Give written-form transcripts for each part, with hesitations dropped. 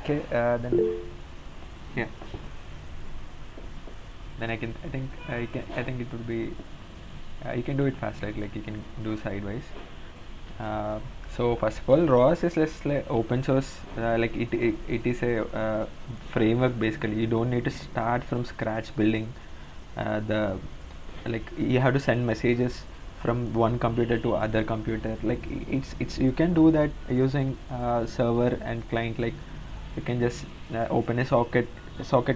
Okay, then yeah, then I think it would be you can do it fast, right? Like you can do sidewise. Uh, so first of all, ROS is less like open source. Like it is a framework basically. You don't need to start from scratch building the like you have to send messages from one computer to other computer. Like it's you can do that using server and client. Like you can just open a socket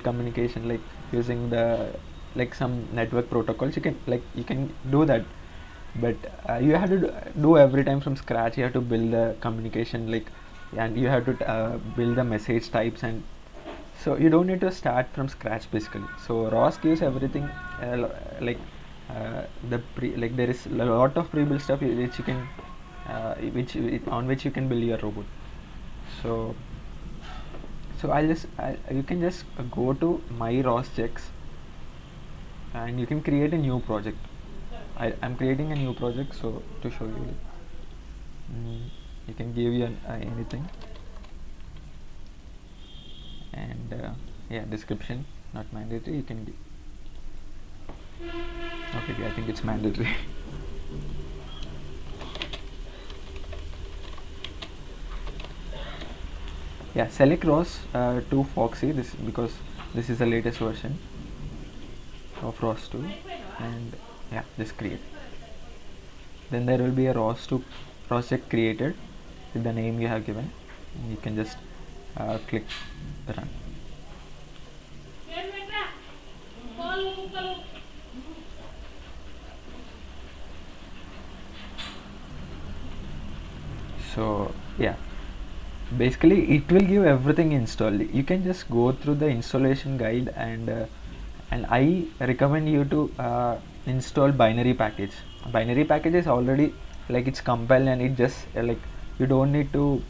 communication like using the like some network protocols. You can do that, but you have to do every time from scratch. You have to build the communication like, and you have to build the message types, and so you don't need to start from scratch basically. So ROS gives everything like like there is a lot of pre-built stuff which you can on which you can build your robot. So you can just go to my ROS checks and you can create a new project. I'm creating a new project, so to show you, you can give you anything, and yeah, description not mandatory. You can okay, I think it's mandatory. Yeah, select ROS 2 Foxy, this because this is the latest version of ROS 2, and yeah, just create. Then there will be a ROS2 project created with the name you have given, and you can just click run. So yeah, basically it will give everything installed. You can just go through the installation guide, and I recommend you to install binary package. Binary package is already like it's compiled, and it just like you don't need to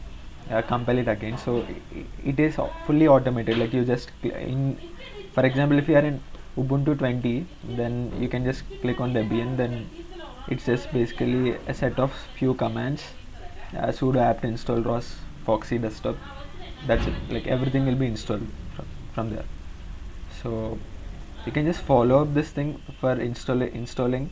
compile it again. So it is fully automated. Like you just in, for example, if you are in Ubuntu 20, then you can just click on Debian. Then it's just basically a set of few commands, sudo apt install ROS Foxy desktop. That's it. Like everything will be installed from there. So you can just follow up this thing for installing.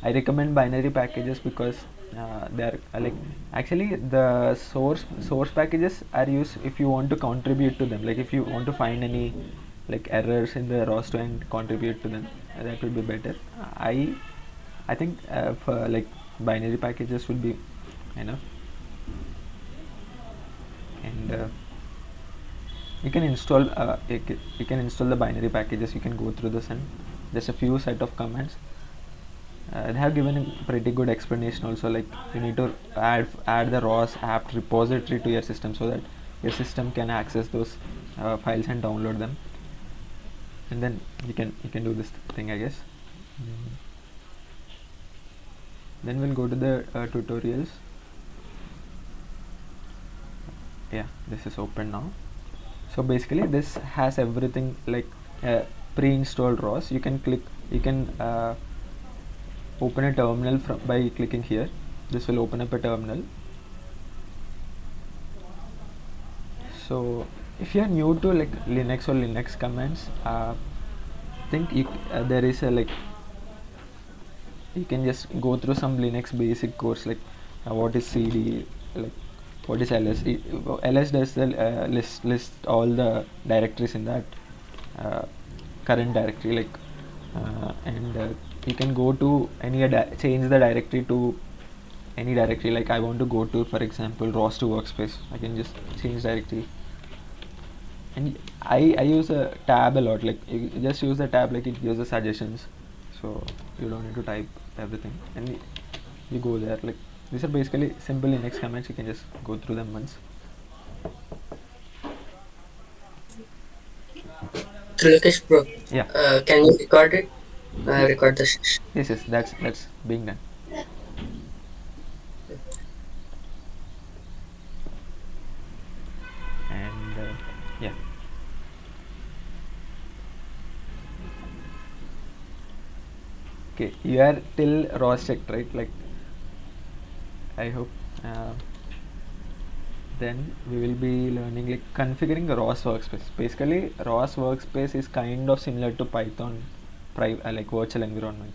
I recommend binary packages because they are like actually the source packages are used if you want to contribute to them. Like if you want to find any like errors in the roster and contribute to them, that would be better. I think for like binary packages would be enough, and you can install the binary packages. You can go through this and just a few set of commands. They have given a pretty good explanation also. Like you need to add the ROS apt repository to your system so that your system can access those files and download them, and then you can do this thing, I guess. Mm. Then we'll go to the tutorials. Yeah, this is open now. So basically this has everything like pre-installed ROS. You can open a terminal by clicking here. This will open up a terminal. So if you are new to like Linux or Linux commands, think there is a like you can just go through some Linux basic course like what is CD, like what is ls. Ls does the list all the directories in that current directory, like and you can go to any change the directory to any directory. Like I want to go to, for example, ROS2 workspace. I can just change directory, and I use a tab a lot. Like you just use the tab, like it gives the suggestions, so you don't need to type everything, and you go there. Like these are basically simple Linux commands. You can just go through them once. Lokesh bro, Yeah. can you record it? Record the session. Yes, that's being done. And yeah, okay, you are till ROS checked, right? Like I hope. Then we will be learning like configuring ROS workspace. Basically, ROS workspace is kind of similar to Python, like virtual environment.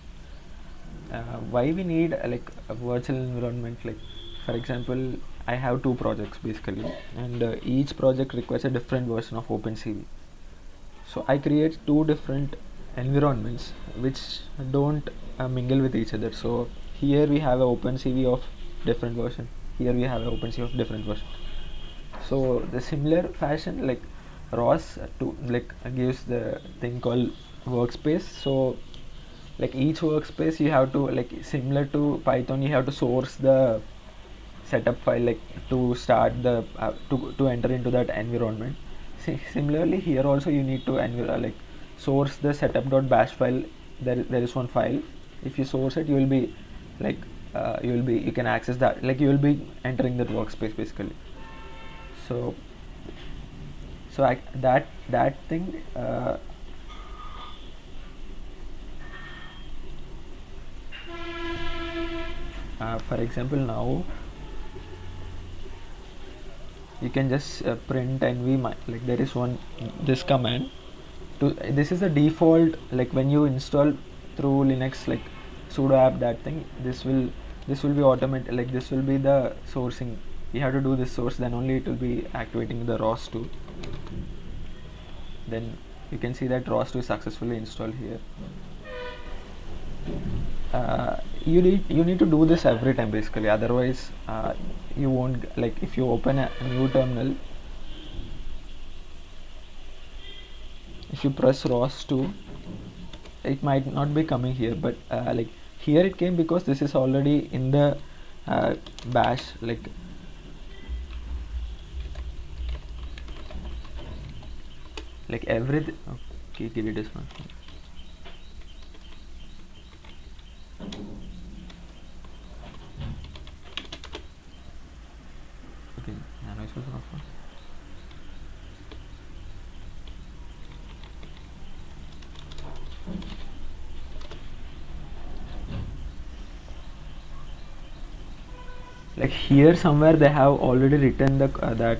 Why we need like a virtual environment? Like, for example, I have two projects basically, and each project requires a different version of OpenCV. So I create two different environments which don't mingle with each other. So here we have an OpenCV of different version. Here we have an OpenCV of different version. So the similar fashion, like ROS to like gives the thing called workspace. So like each workspace you have to, like similar to Python, you have to source the setup file like to start the to enter into that environment. Similarly here also you need to like source the setup.bash file. There is one file. If you source it, you will be like you can access that, like you will be entering that workspace basically. So that thing for example, now you can just print nv like there is one this command to this is the default, like when you install through Linux, like sudo app that thing, this will be automated, like this will be the sourcing. You have to do this source, then only it will be activating the ROS2. Then you can see that ROS2 is successfully installed here. You need to do this every time basically, otherwise you won't, like if you open a new terminal, if you press ROS2, it might not be coming here, but like here it came because this is already in the bash, like everything. Okay, give it this one. Okay, nano is also off. Like here somewhere they have already written the that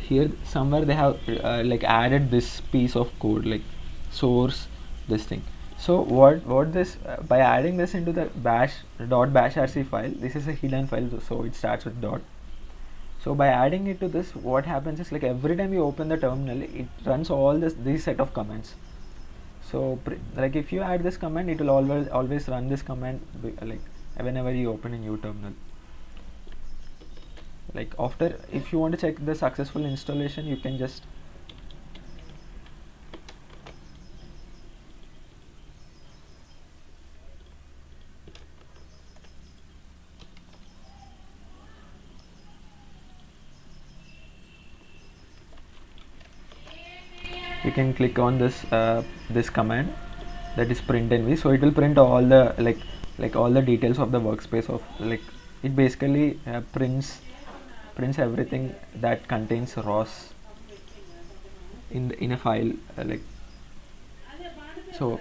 here somewhere they have like added this piece of code, like source this thing. So what this by adding this into the bash rc file, this is a hidden file, so it starts with dot. So by adding it to this, what happens is like every time you open the terminal, it runs all these set of commands. So like if you add this command, it will always run this command like whenever you open a new terminal. Like after, if you want to check the successful installation, you can just you can click on this command, that is print nv. So it will print all the like all the details of the workspace of, like it basically prints everything that contains ROS in a file, like so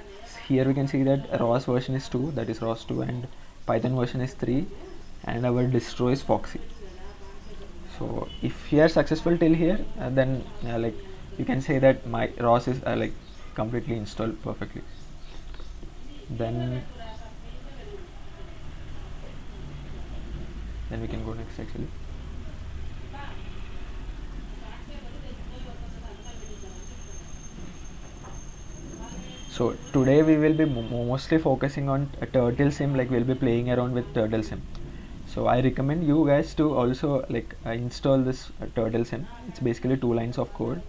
here we can see that ROS version is 2, that is ROS2, and Python version is 3, and our distro is Foxy. So if you are successful till here, then like you can say that my ROS is like completely installed perfectly. Then we can go next actually. So today we will be mostly focusing on a turtle sim, like we'll be playing around with turtle sim. So I recommend you guys to also like install this turtle sim. It's basically 2 lines of code.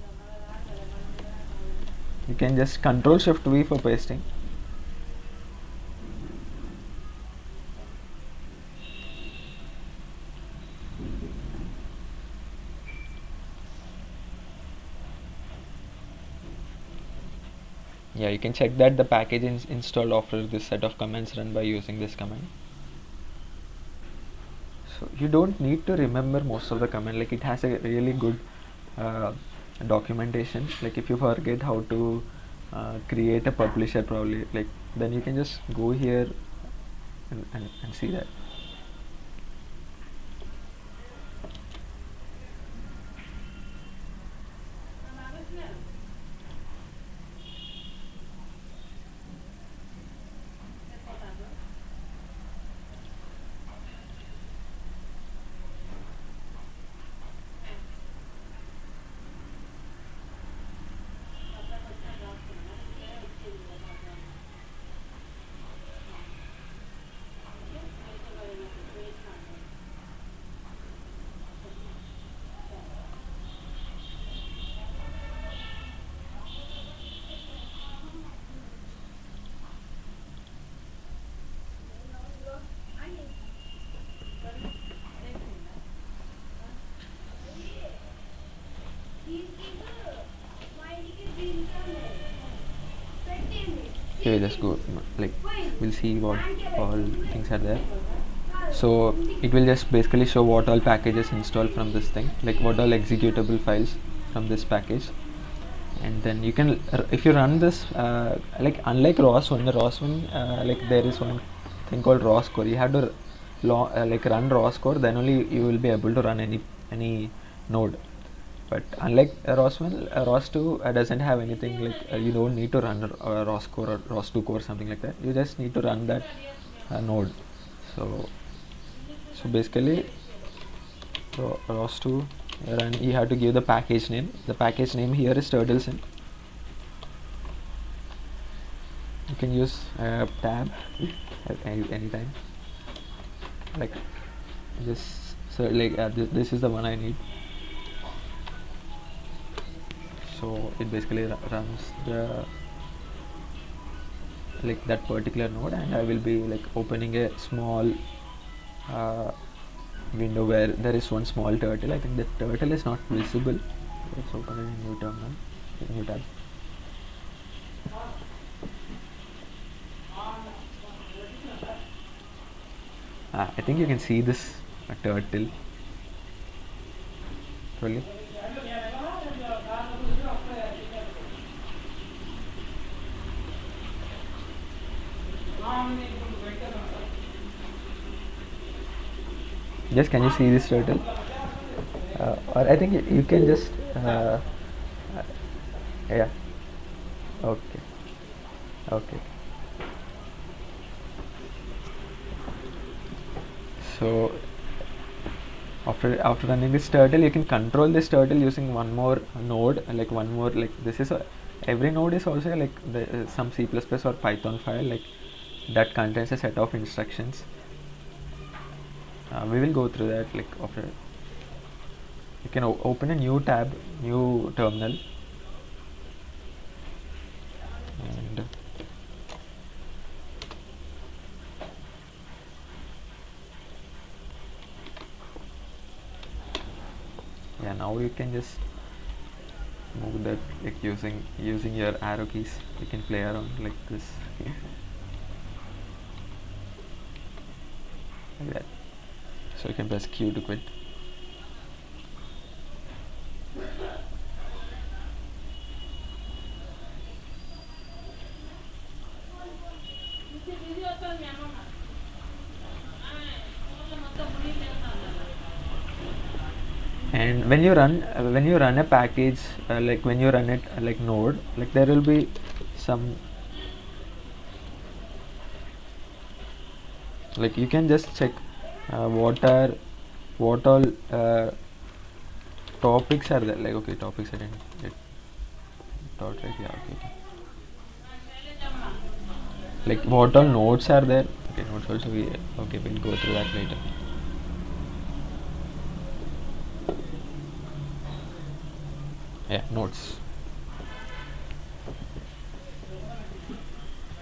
You can just control shift V for pasting. Yeah, you can check that the package is installed after this set of commands run by using this command. So you don't need to remember most of the command, like it has a really good documentation. Like if you forget how to create a publisher probably, like then you can just go here and see that. Okay, let's go, like we'll see what all things are there. So it will just basically show what all packages installed from this thing, like what all executable files from this package. And then you can, if you run this, like unlike ROS1, the ROS1, like there is one thing called ROS core. You have to like run ROS core, then only you will be able to run any node. But unlike ROS1, ROS2 doesn't have anything, like you don't need to run ROS core or ROS2 core, something like that. You just need to run that node. So basically, ROS2, and you have to give the package name. The package name here is turtlesim. You can use tab at anytime. Like this, so like this is the one I need. So it basically runs the like that particular node, and I will be like opening a small window where there is one small turtle. I think the turtle is not visible. Let's open a new terminal, a new tab. I think you can see this turtle. Really? Yes, can you see this turtle? Or I think you can just yeah. Okay. Okay. So after running this turtle, you can control this turtle using one more node, like one more, like this is every node is also like some C++ or Python file like that contains a set of instructions. We will go through that like after. You can open a new tab, new terminal, and yeah, now you can just move that like using your arrow keys. You can play around like this. Like that. So you can press Q to quit. And when you run a package, like when you run it like node, like there will be some, like you can just check what all topics are there. Like okay, topics I didn't get dot right. Yeah, okay. Like what all nodes are there. Okay, nodes also okay, we'll go through that later. Yeah, nodes.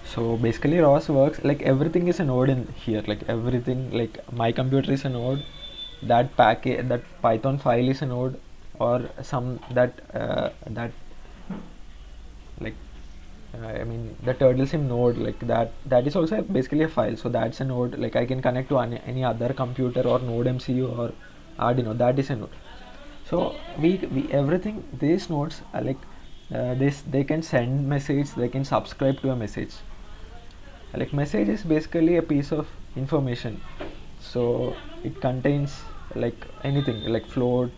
So basically ROS works like everything is a node in here, like everything, like my computer is a node, that package, that Python file is a node, or some that like I mean the turtlesim node, like that is also basically a file, so that's a node. Like I can connect to any other computer or node MCU or Arduino, that is a node. So we everything, these nodes are like this they can send message, they can subscribe to a message. Like message is basically a piece of information, so it contains like anything, like float,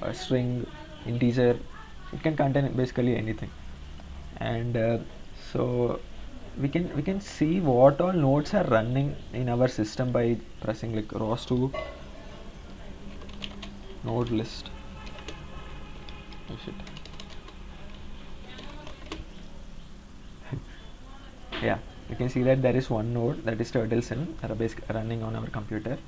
a string, integer. It can contain basically anything. And so we can see what all nodes are running in our system by pressing like ROS2 node list. Oh shit. Yeah, you can see that there is one node, that is turtlesin, running on our computer.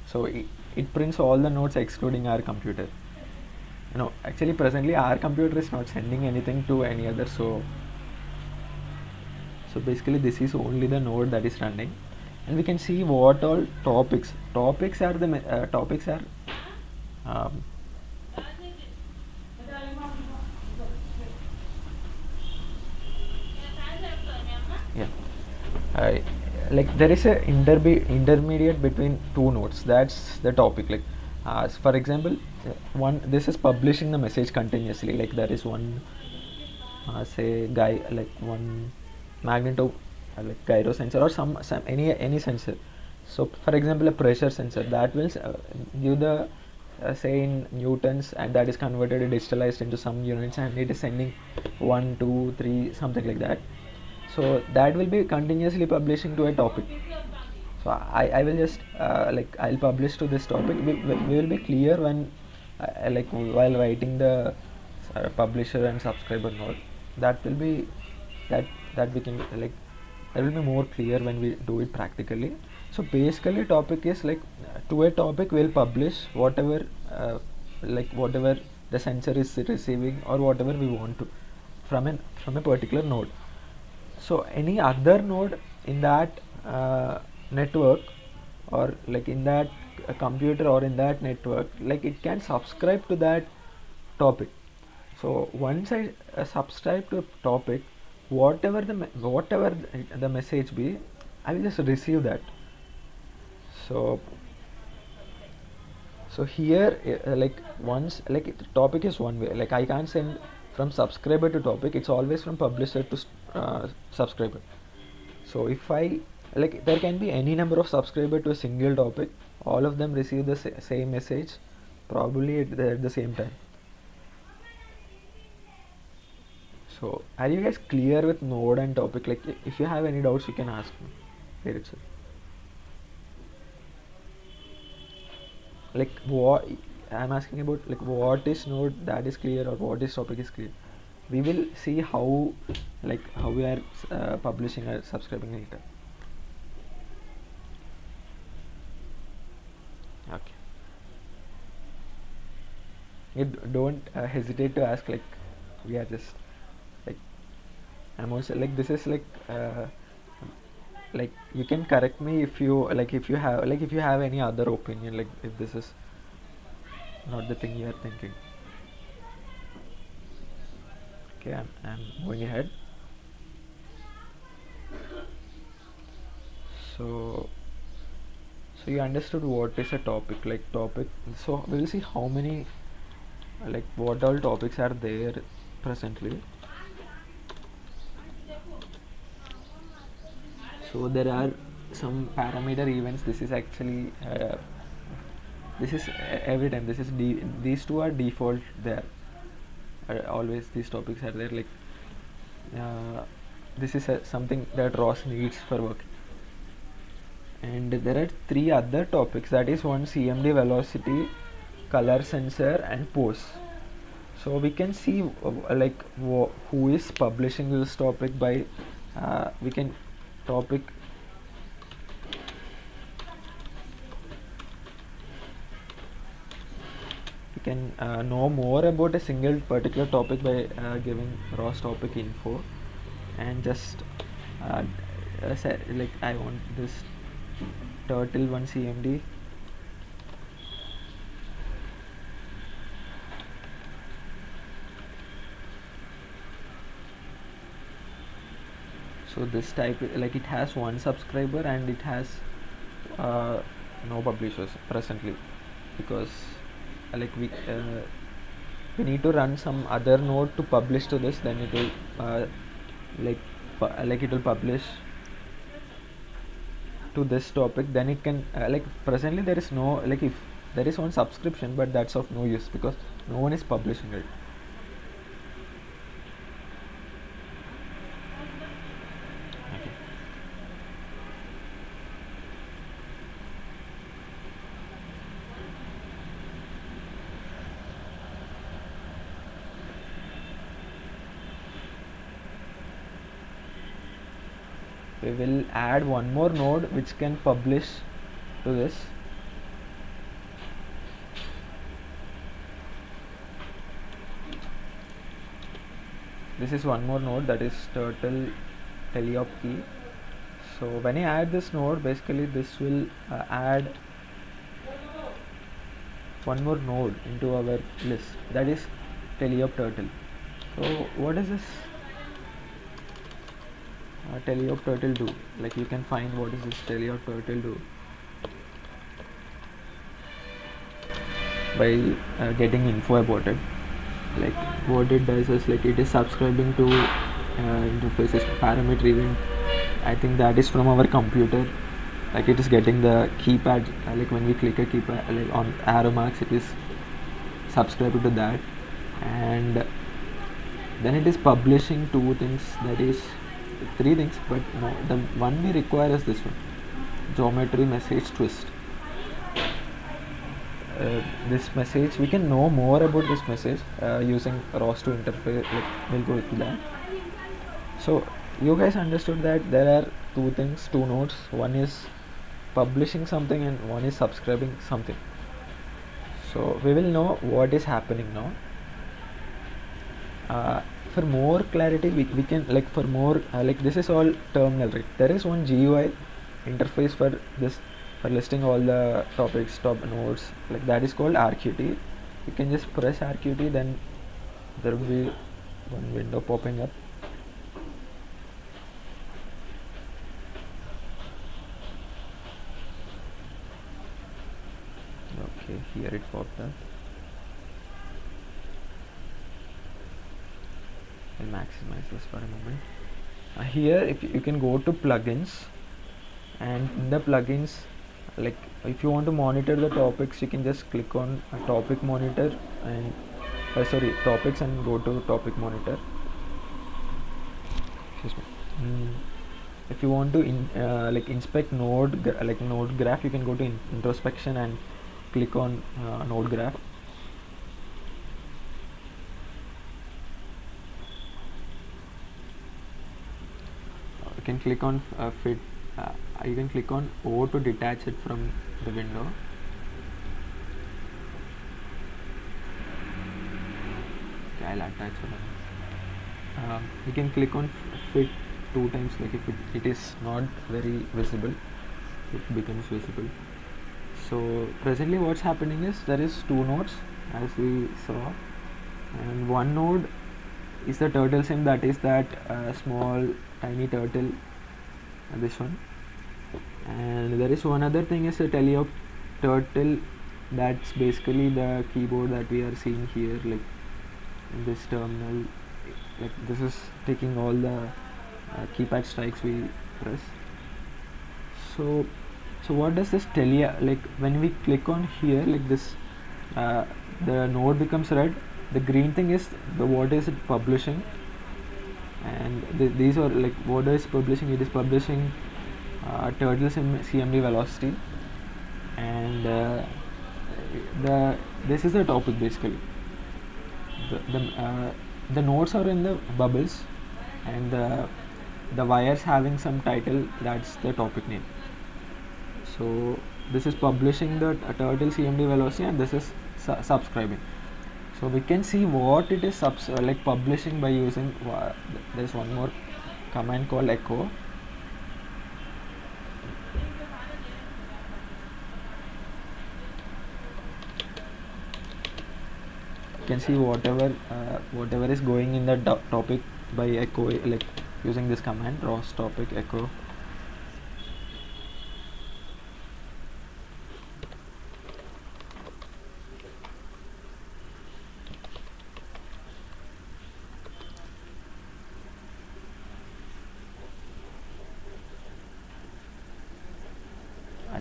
So it prints all the nodes excluding our computer. No, actually presently our computer is not sending anything to any other, so basically this is only the node that is running. And we can see what all topics are um, yeah, uh, like there is a intermediate between two nodes, that's the topic. Like for example, one, this is publishing the message continuously, like there is one say guy, like one magneto, like gyro sensor, or some any sensor. So for example, a pressure sensor that will give the say in newtons, and that is converted and digitalized into some units, and it is sending 1 2 3 something like that. So that will be continuously publishing to a topic. So I will just like I'll publish to this topic. We will be clear when like while writing the publisher and subscriber node. That will be that that we can like that will be more clear when we do it practically. So basically topic is like to a topic we'll publish whatever like whatever the sensor is receiving, or whatever we want to from a particular node. So any other node in that network, or like in that computer or in that network, like it can subscribe to that topic. So once I subscribe to a topic, whatever the message be, I will just receive that. So here like once, like topic is one way, like I can't send from subscriber to topic, it's always from publisher to subscriber. So if I, like there can be any number of subscriber to a single topic, all of them receive the same message, probably at the same time. So are you guys clear with node and topic? Like if you have any doubts, you can ask me here itself. Like what I'm asking about, like what is node, that is clear, or what is topic is clear. We will see how, like how we are publishing or subscribing later. Okay. You don't hesitate to ask. Like we are just like, I'm also like, this is like you can correct me if you like, if you have any other opinion, like if this is not the thing you are thinking. Okay, I'm going ahead. So you understood what is a topic, like topic. So we will see how many, like what all topics are there presently. So there are some parameter events. This is actually this is every time, this is these two are default there. Always these topics are there, like this is something that ROS needs for working. And there are three other topics, that is one CMD velocity, color sensor, and pose. So we can see like who is publishing this topic by we can topic we can know more about a single particular topic by giving ROS topic info, and just say, like I want this turtle 1 CMD. So this type, like it has one subscriber and it has no publishers presently, because like we need to run some other node to publish to this, then it will like it will publish to this topic. Then it can like presently there is no, like if there is one subscription, but that's of no use because no one is publishing it. Okay. We will add one more node which can publish to this. This is one more node, that is turtle teleop key. So when I add this node, basically this will add one more node into our list, that is teleop turtle. So what is this teleop turtle do? Like you can find what is this teleop turtle do by getting info about it. Like what it does is, like it is subscribing to interfaces parameter event. I think that is from our computer. Like it is getting the keypad, like when we click a keypad like on arrow marks, it is subscribed to that, and then it is publishing two things, that is three things, but no, the one we require is this one, geometry message twist. This message, we can know more about this message using ROS2 interface, like we'll go to that. So you guys understood that there are two things, two nodes, one is publishing something and one is subscribing something. So we will know what is happening now. For more clarity, we can, like for more like this is all terminal, right? There is one GUI interface for this, for listing all the topics, top nodes, like that is called RQT. You can just press RQT, then there will be one window popping up. Okay, here it popped up. I'll maximize this for a moment. Here if you can go to plugins, and in the plugins, like if you want to monitor the topics, you can just click on a topic monitor and sorry, topics, and go to topic monitor. Excuse me. If you want to like inspect like node graph, you can go to introspection and click on node graph. You can click on fit. You can click on O to detach it from the window. Okay, I'll attach it. You can click on fit two times, like if it is not very visible, it becomes visible. So presently what's happening is, there is two nodes as we saw, and one node is the turtle sim, that is that small tiny turtle, this one, and there is one other thing is a teleop turtle, that's basically the keyboard that we are seeing here, like in this terminal, like this is taking all the keypad strikes we press. So what does this tell you? Like when we click on here, like this, the node becomes red, the green thing is the what is it publishing, and these are like what is publishing, it is publishing turtle CMD velocity, and this is the topic basically. The nodes are in the bubbles, and the wires having some title, that's the topic name. So this is publishing the turtle CMD velocity, and this is subscribing. So we can see what it is like publishing by using there's one more command called echo. You can see whatever is going in the topic by echo, like using this command ROS topic echo.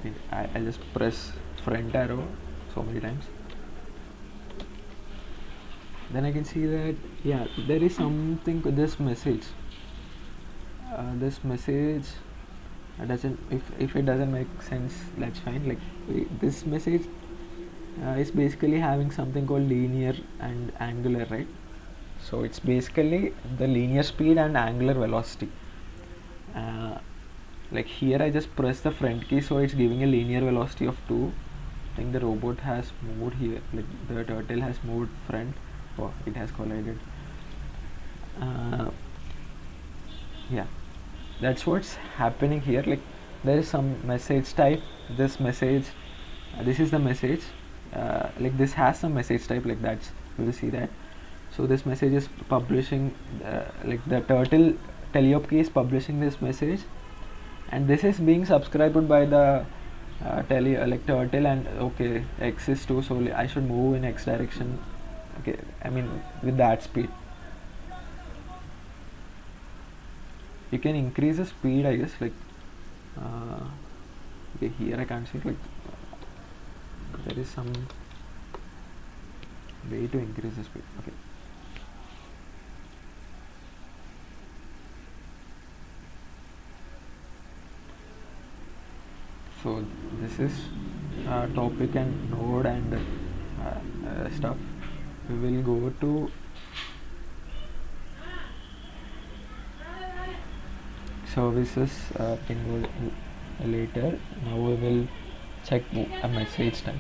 okay, I'll just press front arrow so many times. Then I can see that, yeah, there is something with this message. This message doesn't, if it doesn't make sense, that's fine. Like this message is basically having something called linear and angular, right? So it's basically the linear speed and angular velocity. uh, like here I just press the front key, so it's giving a linear velocity of 2. I think the robot has moved here, like the turtle has moved front. Oh, it has collided. uh, yeah, that's what's happening here. Like there is some message type, this message, this is the message, like this has some message type, like that's, you will see that. So this message is publishing, like the turtle teleop key is publishing this message, and this is being subscribed by the like turtle, and okay, x is 2, so I should move in x direction. Okay, I mean with that speed. You can increase the speed, I guess, like okay, here I can't see, like there is some way to increase the speed. Okay, so this is topic and node and stuff. We will go to services later. Now we will check a message type.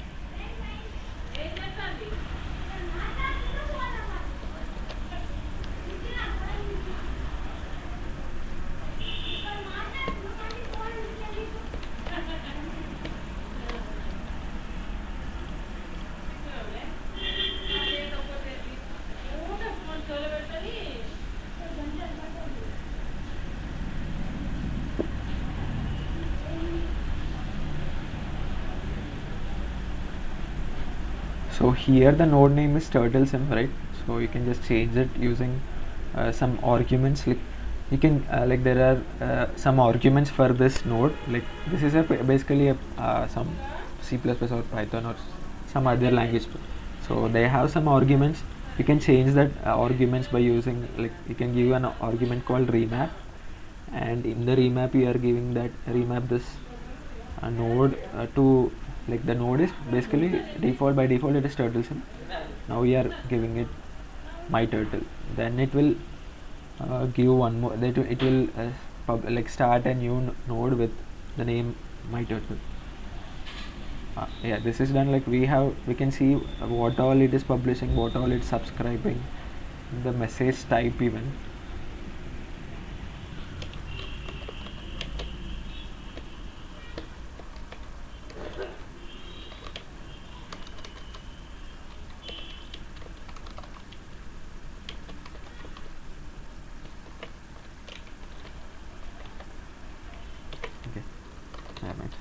So here the node name is turtle sim, right? So you can just change it using some arguments. Like you can like there are some arguments for this node. Like this is a basically a some C++ or Python or some other language. So they have some arguments. You can change that arguments by using, like you can give an argument called remap, and in the remap you are giving that remap this node to, like the node is basically default, by default it is turtle sim. Now we are giving it my turtle, then it will give one more, that it will like start a new node with the name my turtle. Yeah, this is done. Like we can see what all it is publishing, what all it's subscribing, the message type even. Okay, damn it.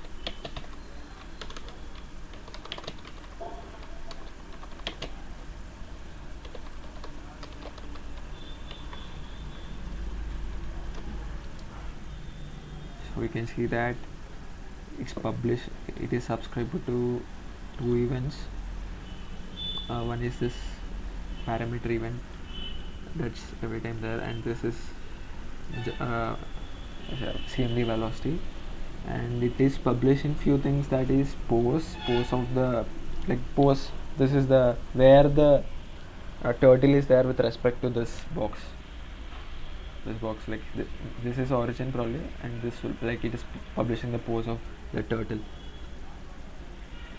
So we can see that it's published, it is subscribed to two events. One is this parameter event, that's every time there, and this is uh, CMD velocity, and it is publishing few things, that is pose of the, like pose, this is the where the turtle is there with respect to this box, like this is origin probably, and this will, like it is publishing the pose of the turtle,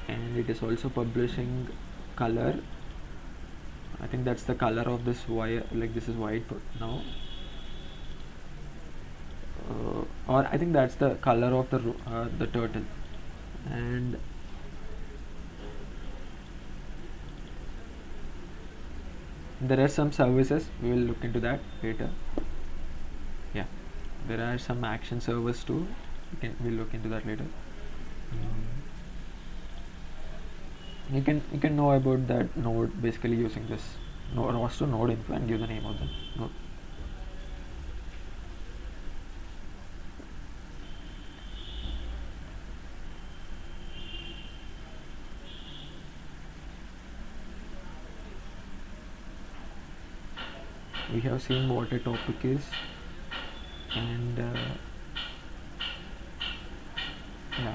and it is also publishing color. I think that's the color of this wire, like this is white now, or I think that's the color of the turtle. And there are some services, we will look into that later. Yeah, there are some action servers too, we'll look into that later. You can know about that node basically using this ROS2 node info and give the name of the node. we have seen what a topic is, and yeah,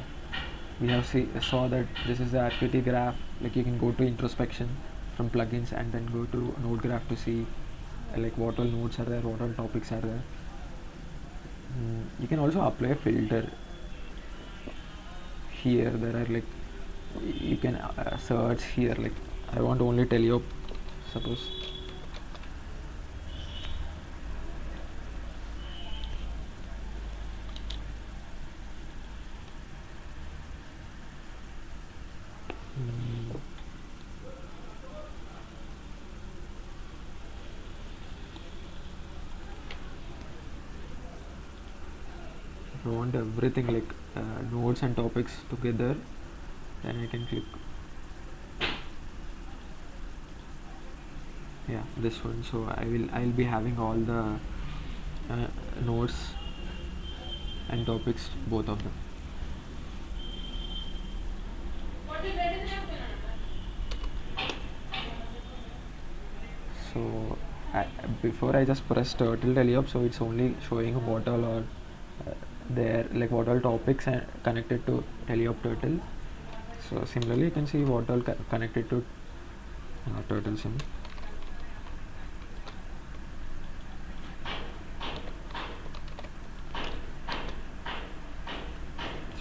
we have saw that this is the activity graph. Like you can go to introspection from plugins and then go to Nodegraph to see like what all nodes are there, what all topics are there. You can also apply a filter here. There are like you can search here, like I want only Teleop, suppose. If I want everything like nodes and topics together, then I can click, yeah, this one. So I'll be having all the nodes and topics, both of them. So before I just press turtle Teleop, so it's only showing what all are there, like what all topics are connected to Teleop turtle. So similarly you can see what all connected to turtle sim.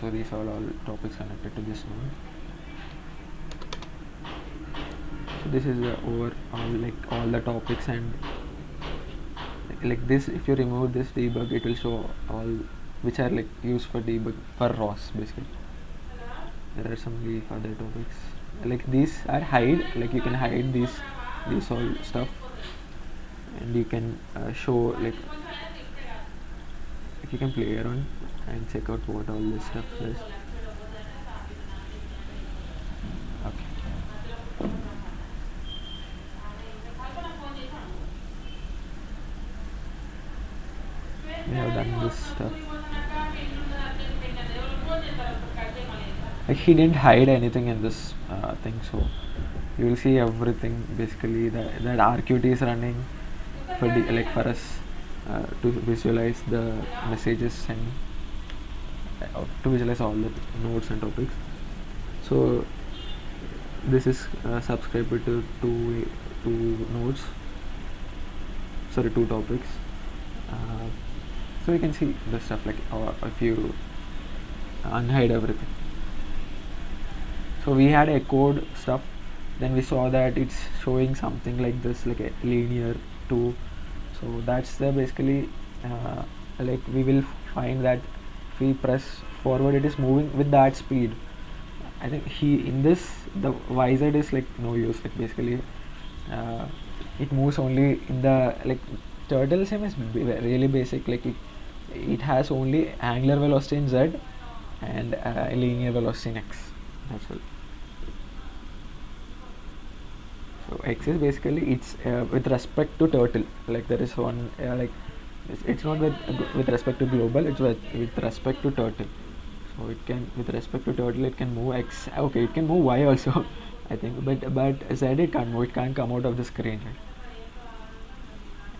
So these are all topics connected to this node. So this is overall like all the topics, and like this, if you remove this debug, it will show all which are like used for debug for ROS basically. There are some other topics like these are hide, like you can hide these all stuff, and you can show like you can play around and check out what all this stuff is. Okay. We have done this stuff. Like he didn't hide anything in this thing, so you will see everything basically. That RQT is running for like for us to visualize the messages and to visualize all the nodes and topics. So this is subscribed to two nodes, sorry, two topics. So you can see the stuff like if you unhide everything. So we had echoed stuff, then we saw that it's showing something like this, like a linear 2. So that's the basically like we will find that if we press forward, it is moving with that speed. I think in this the YZ is like no use, like basically it moves only in the like turtle sim is really basic, like it has only angular velocity in Z and linear velocity in X. That's all. So X is basically it's with respect to turtle, like there is one like it's not with respect to global, it's with respect to turtle. So it can, with respect to turtle, it can move X. Okay, it can move Y also, I think, but Z it can't move. It can't come out of the screen, right?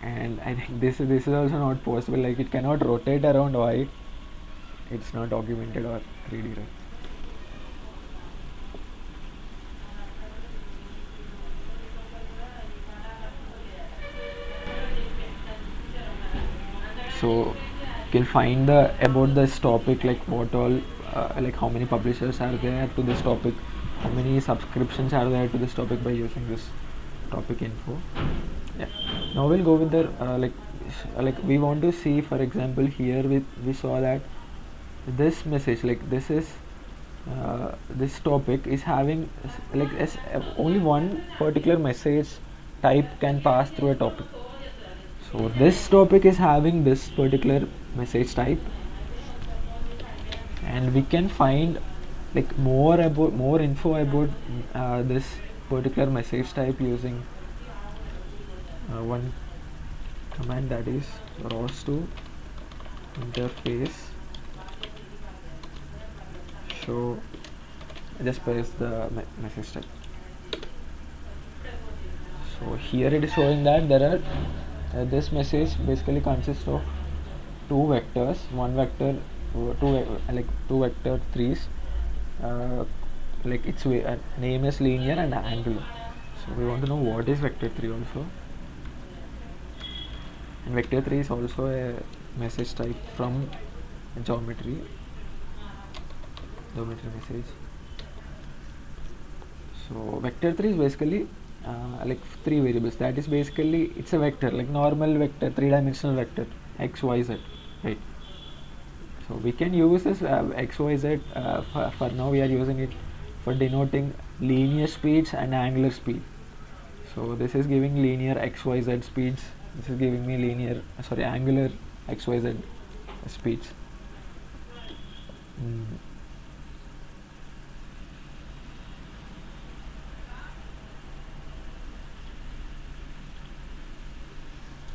And I think this is also not possible. Like it cannot rotate around Y. It's not augmented or 3D, right? So you can find the about this topic, like what all like how many publishers are there to this topic, how many subscriptions are there to this topic by using this topic info. Yeah, now we'll go with the like we want to see, for example, here we saw that this message, like this is this topic is having like only one particular message type can pass through a topic. So this topic is having this particular message type, and we can find like more info about this particular message type using one command, that is ROS2 interface show. Just press the message type. So here it is showing that there are this message basically consists of two vectors, one vector, two vector threes, like its name is linear and angular. So we want to know what is vector 3 also, and vector 3 is also a message type from geometry message. So vector 3 is basically like three variables. That is basically it's a vector, like normal vector, three-dimensional vector, x, y, z, right? So we can use this x, y, z. For now, we are using it for denoting linear speeds and angular speed. So this is giving linear x, y, z speeds. This is giving me angular x, y, z speeds.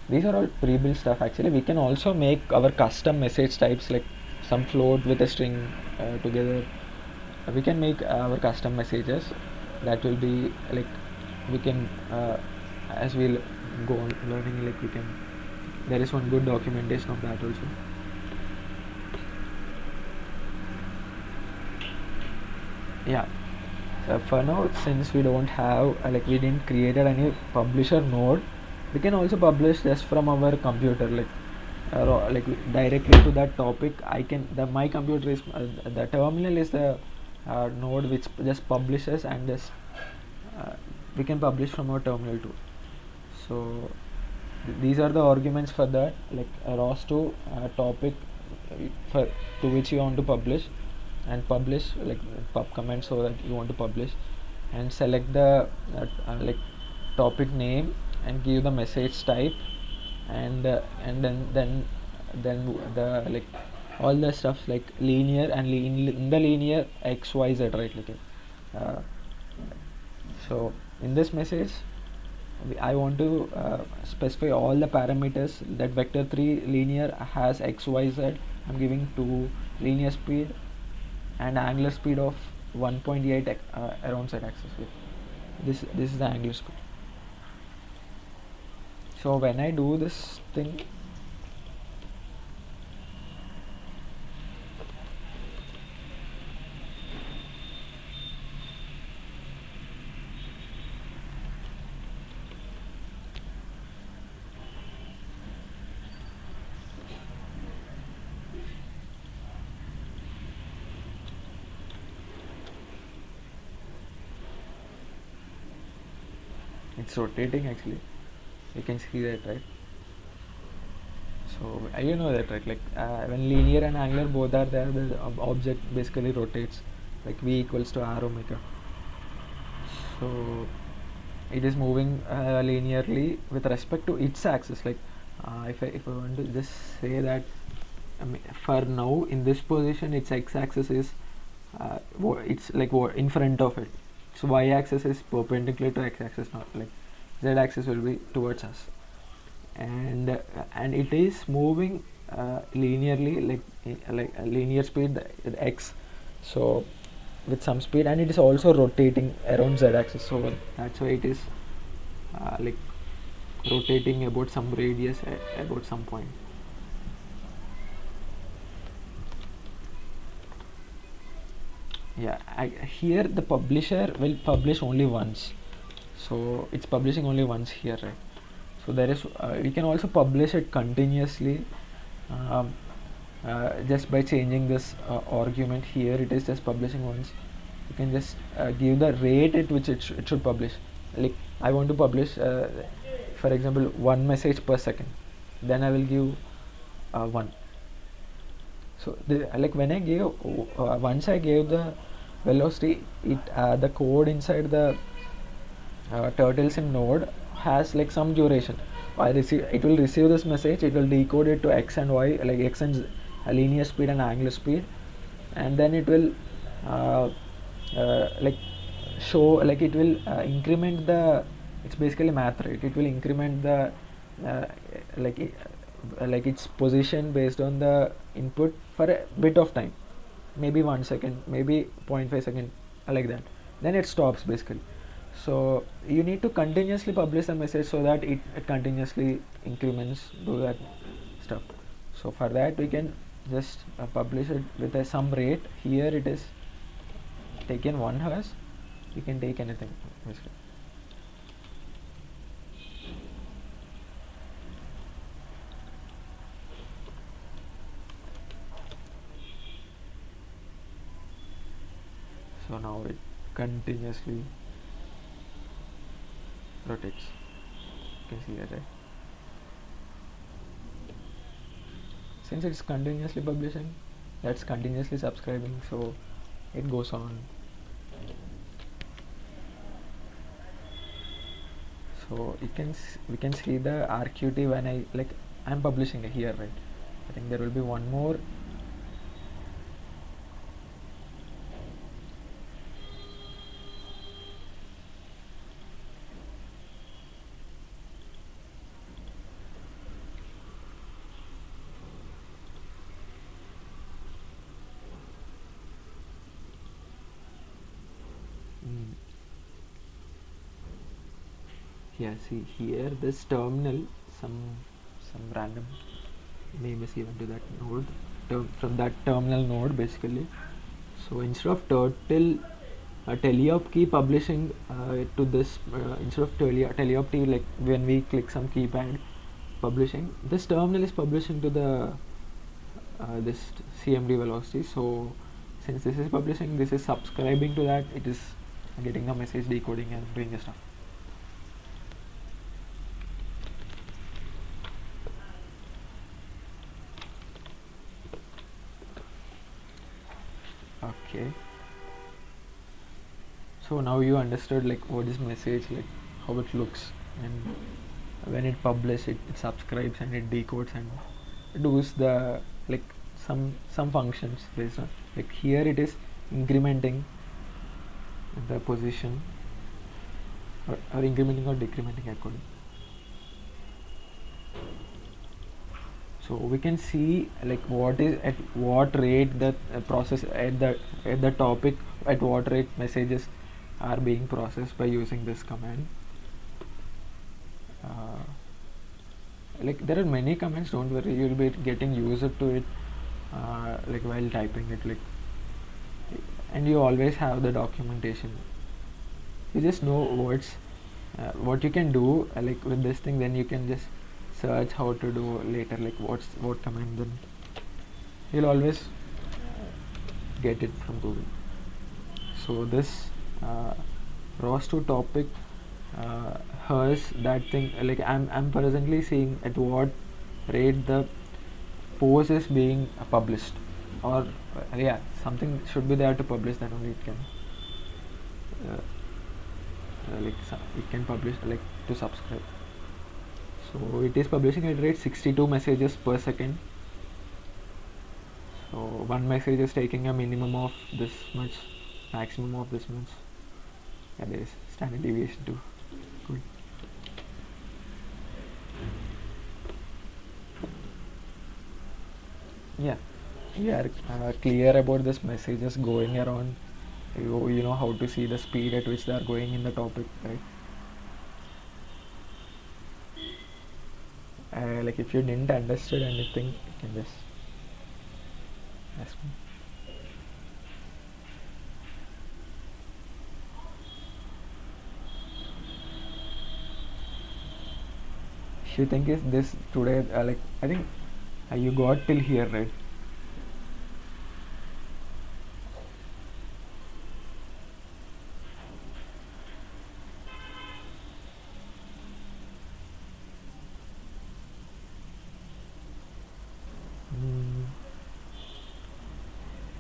These are all pre-built stuff. Actually, we can also make our custom message types, like some float with a string together. We can make our custom messages. That will be like we can as we go on learning, like we can. There is one good documentation of that also. Yeah. So for now, since we don't have we didn't created any publisher node, we can also publish just from our computer, like directly to that topic. My computer is the terminal is the node which just publishes, and just we can publish from our terminal too. So these are the arguments for that, like ROS2 topic for to which you want to publish, and publish like pub comment so that you want to publish, and select the like topic name and give the message type, and then the like all the stuff like linear and in the linear xyz, right? Uh, so in this message I want to specify all the parameters that vector 3 linear has x, y, z. I'm giving 2 linear speed and angular speed of 1.8 around z axis. This is the angular speed. So when I do this thing, it's rotating actually. You can see that, right? So you know that, right? When linear and angular both are there, the object basically rotates, like v equals to r omega. So it is moving linearly with respect to its axis. If I want to just say that, for now in this position its x-axis is it's like in front of it. So y-axis is perpendicular to x-axis, not like z-axis will be towards us, and it is moving linearly, like a linear speed x, so with some speed, and it is also rotating around z-axis. So that's why it is like rotating about some radius about some point. Here the publisher will publish only once, so it's publishing only once here, right? So there is we can also publish it continuously, um, just by changing this argument here. It is just publishing once. You can just give the rate at which it should publish. Like I want to publish for example 1 message per second, then I will give 1. So like when I gave once I gave the velocity, it the code inside the turtle sim node has like some duration. It will receive this message, it will decode it to x and y, like x and linear speed and angular speed, and then it will like show, like it will increment the, it's basically math, right? It will increment the uh, like like its position based on the input for a bit of time, maybe 1 second, maybe 0.5 second, like that. Then it stops basically. So you need to continuously publish the message so that it continuously increments do that stuff. So for that we can just publish it with some rate. Here it is taken 1 hours. You can take anything basically. So now it continuously rotates. You can see that, right? Since it's continuously publishing, that's continuously subscribing, so it goes on. So we can see the RQT when I'm publishing it here, right? I think there will be one more. Yeah, see here this terminal, some random name is given to that node from that terminal node basically. So instead of turtle teleop key publishing to this instead of teleop key, like when we click some keypad publishing, this terminal is publishing to the this CMD velocity. So since this is publishing, this is subscribing to that, it is getting a message, decoding and doing the stuff. Okay, so now you understood like what is message, like how it looks, and when it publishes it subscribes and it decodes and does the like some functions based on, like here it is incrementing the position or incrementing or decrementing according. So we can see like what is at what rate the process at the topic, at what rate messages are being processed by using this command. Like there are many commands, don't worry, you'll be getting used to it like while typing it, like, and you always have the documentation, you just know what you can do like with this thing, then you can just search how to do later, like what command, then you'll always get it from Google. So this ROS2 topic has that thing, like I'm presently seeing at what rate the post is being published, or yeah, something should be there to publish, then only it can it can publish like to subscribe. So it is publishing at rate 62 messages per second. So one message is taking a minimum of this much, maximum of this much. Yeah, there is standard deviation too. Good. Yeah, we are clear about this messages going around. You know how to see the speed at which they are going in the topic, right? Like if you didn't understand anything, you can just ask me. If you think is this today, like I think you got till here, right?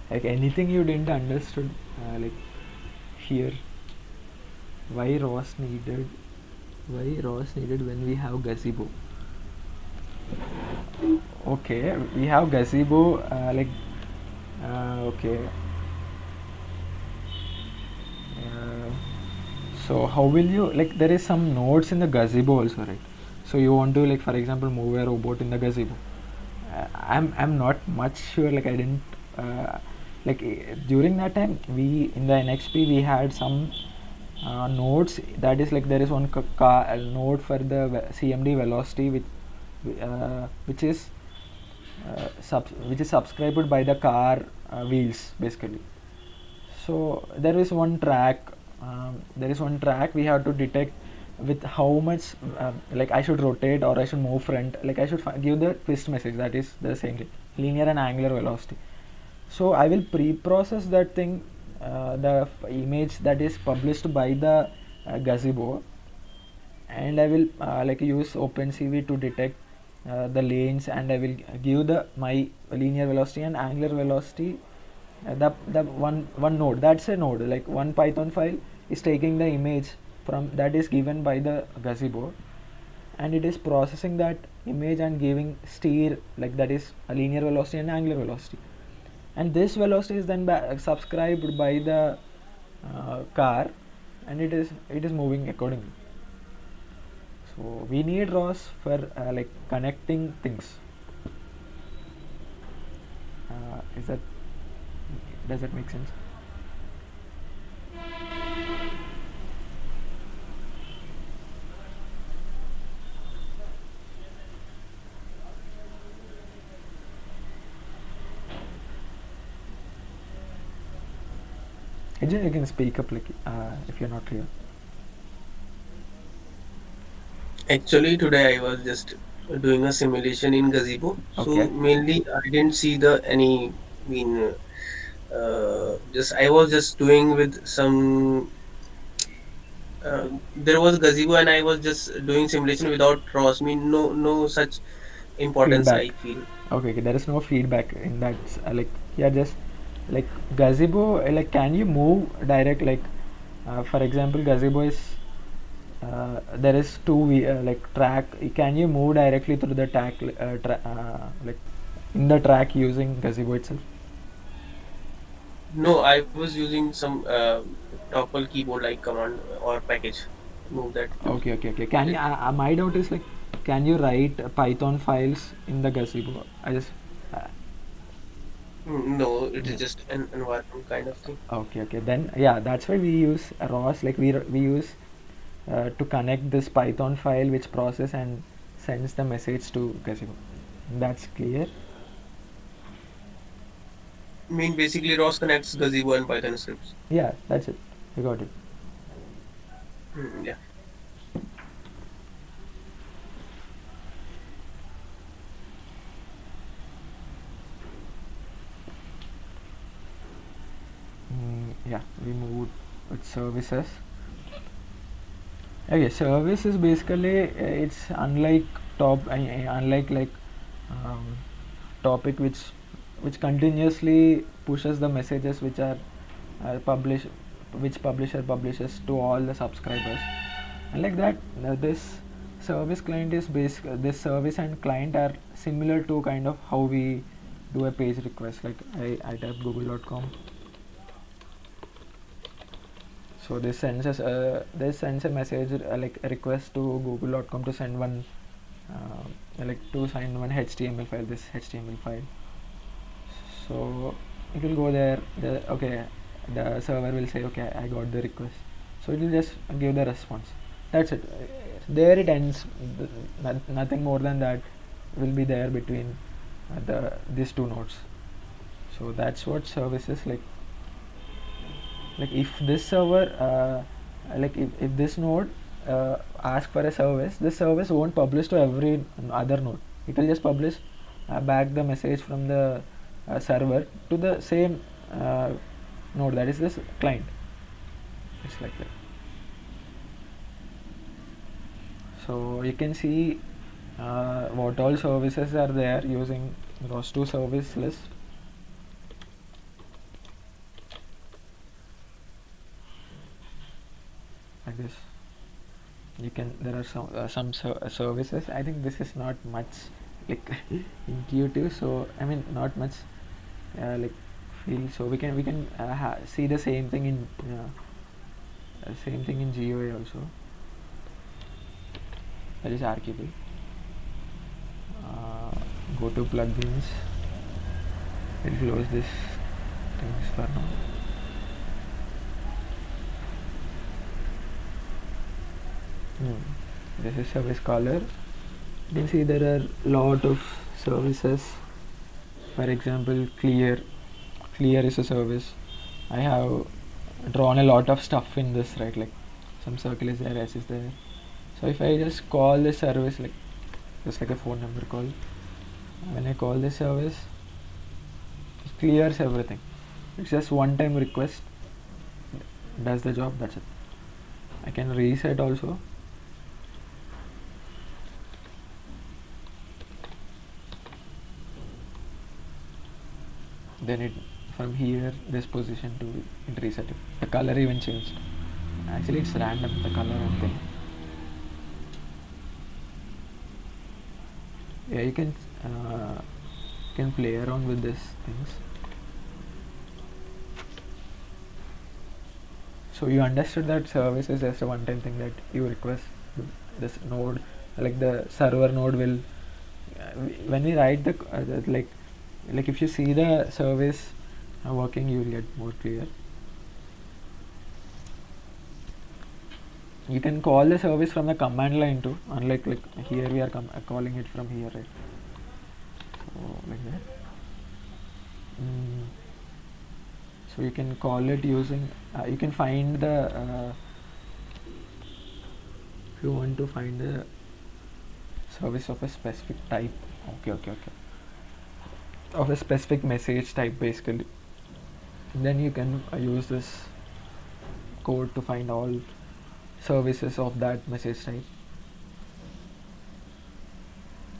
Like anything you didn't understood, like here, why ROS needed, when we have gazebo. Okay, we have gazebo, okay. uh, so how will you, like there is some nodes in the gazebo also, right? So you want to, like for example, move a robot in the gazebo. I'm not much sure, like I didn't during that time we in the NXP we had some nodes, that is like there is one node for the CMD velocity which is subscribed by the car wheels basically. So there is one track we have to detect with how much like I should rotate or I should move front, like I should give the twist message, that is the same thing, linear and angular velocity. So I will pre-process that thing, the image that is published by the gazebo, and I will like use OpenCV to detect the lanes, and I will give the my linear velocity and angular velocity. The one node, that's a node, like one Python file is taking the image from that is given by the gazebo, and it is processing that image and giving steer, like that is a linear velocity and angular velocity, and this velocity is then subscribed by the car, and it is moving accordingly. So we need ROS for like connecting things. Is that Does that make sense? Ajay, you can speak up, like if you're not clear. Actually, today I was just doing a simulation in Gazebo. So Okay. mainly, I didn't see the any. Just I was just doing with some. There was Gazebo, and I was just doing simulation without ROS. No such importance Feedback. I feel. Okay, okay. There is no feedback in that. Like yeah, just like gazebo. Like can you move direct? Like for example, gazebo is there is like track. Can you move directly through the track like in the track using gazebo itself? No, I was using some toggle keyboard like command or package. Move that. Okay, okay, okay. Can you? It, My doubt is like, can you write Python files in the gazebo? I just uh, no, it is no. just an environment kind of thing. Okay, okay. Then yeah, that's why we use ROS. Like we use to connect this Python file which process and sends the message to gazebo. That's clear. Basically ROS connects Gazebo and Python scripts. Yeah, that's it. We got it. Yeah. Yeah, we moved with services. Okay, service is basically it's unlike unlike like um, topic which continuously pushes the messages which are published, which publisher publishes to all the subscribers, and like that this service client is this service and client are similar to kind of how we do a page request. Like I type google.com. So this sends a message like a request to google.com to send one like to send one HTML file, this HTML file. So it will go there. The server will say, okay, I got the request. So it will just give the response. That's it. There it ends. Nothing more than that will be there between these two nodes. So that's what service is like. Like if this server if this node ask for a service, this service won't publish to every other node. It will just publish back the message from the server to the same node, that is this client. It's like that. So you can see what all services are there using ROS2 service list. Like this, you can there are some services. I think this is not much like intuitive, so I mean not much like feel. So we can see the same thing in GUI also. That is RKB. Go to plugins. We'll close this things for now. This is service caller. You can see there are lot of services. For example, clear is a service. I have drawn a lot of stuff in this, right? Like some circle is there, S is there. So if I just call this service, like just like a phone number call, when I call this service, it clears everything. It's just one time request, does the job, that's it. I can reset also. Then it from here this position to it reset it. The color even changed. Actually it's random, the color and thing. Yeah, you can play around with these things. So you understood that service is just a one-time thing that you request this node, like the server node will when we write the like if you see the service working, you will get more clear. You can call the service from the command line too, unlike like here we are calling it from here, right? So like that. So you can call it using you can find the if you want to find the service of a specific type, okay, of a specific message type basically, then you can use this code to find all services of that message type.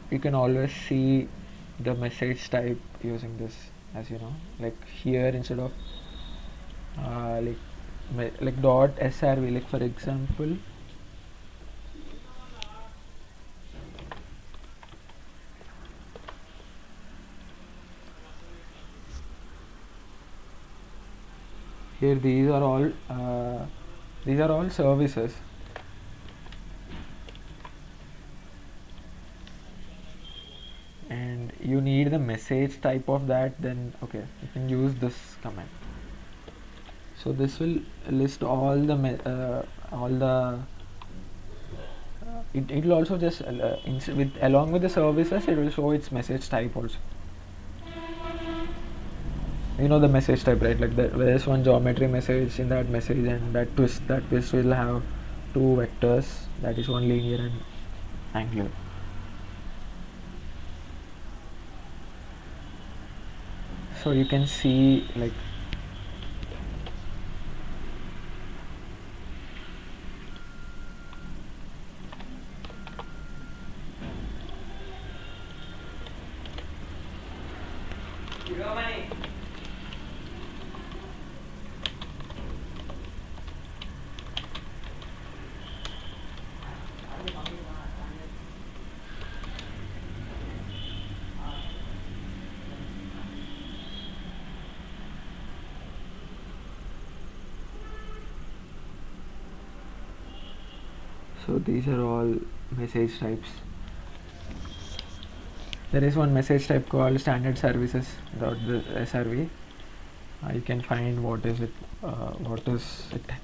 You can always see the message type using this, as you know, like here instead of like dot srv, like for example here these are all services. And you need the message type of that, then okay, you can use this command. So this will list all the it will also just along with the services, it will show its message type also. You know the message type, right? Like there's one geometry message in that message, and that twist will have two vectors, that is one linear and angular. So you can see like so these are all message types. There is one message type called standard services dot the srv. You can find what is it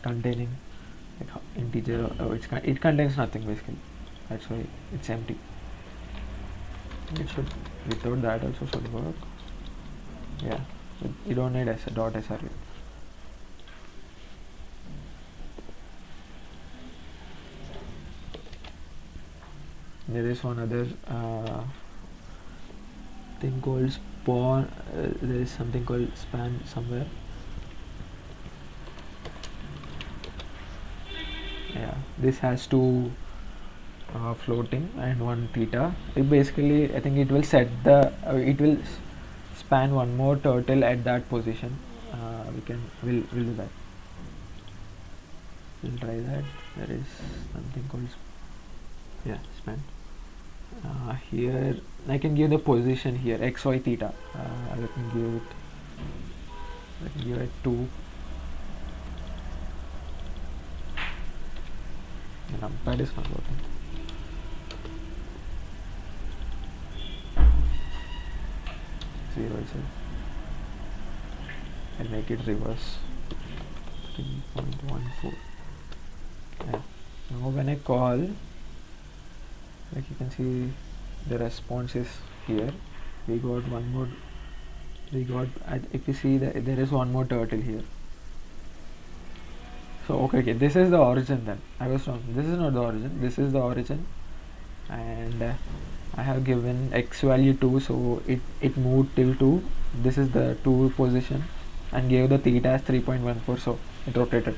containing, like integer, it contains nothing basically, that's why it's empty. It should, without that also should work. Yeah, you don't need dot srv. There is one other thing called spawn. There is something called span somewhere. Yeah, this has two floating and one theta. It basically, I think it will set the it will span one more turtle at that position. We'll do that. We'll try that. There is something called span. Here I can give the position here, x, y, theta. Let me give it 2. The numpad is not working. Zero itself. I'll make it reverse. 3.14. Yeah. Now when I call, like you can see the response is here. We got one more, if you see that there is one more turtle here. So okay, this is the origin. Then I was wrong, this is not the origin, this is the origin. And I have given x value 2, so it moved till 2. This is the 2 position, and gave the theta as 3.14, so it rotated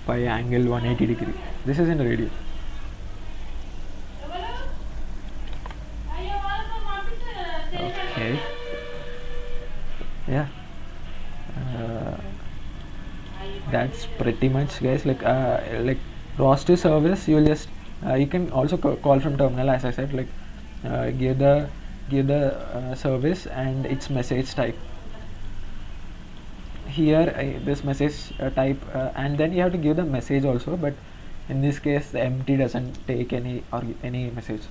by angle 180 degree. This is in radio. Okay, yeah, uh, that's pretty much, guys. Like ROS2 service, you'll just you can also call from terminal, as I said. Like give the service and its message type. Here this message type, and then you have to give the message also, but in this case the empty doesn't take any message.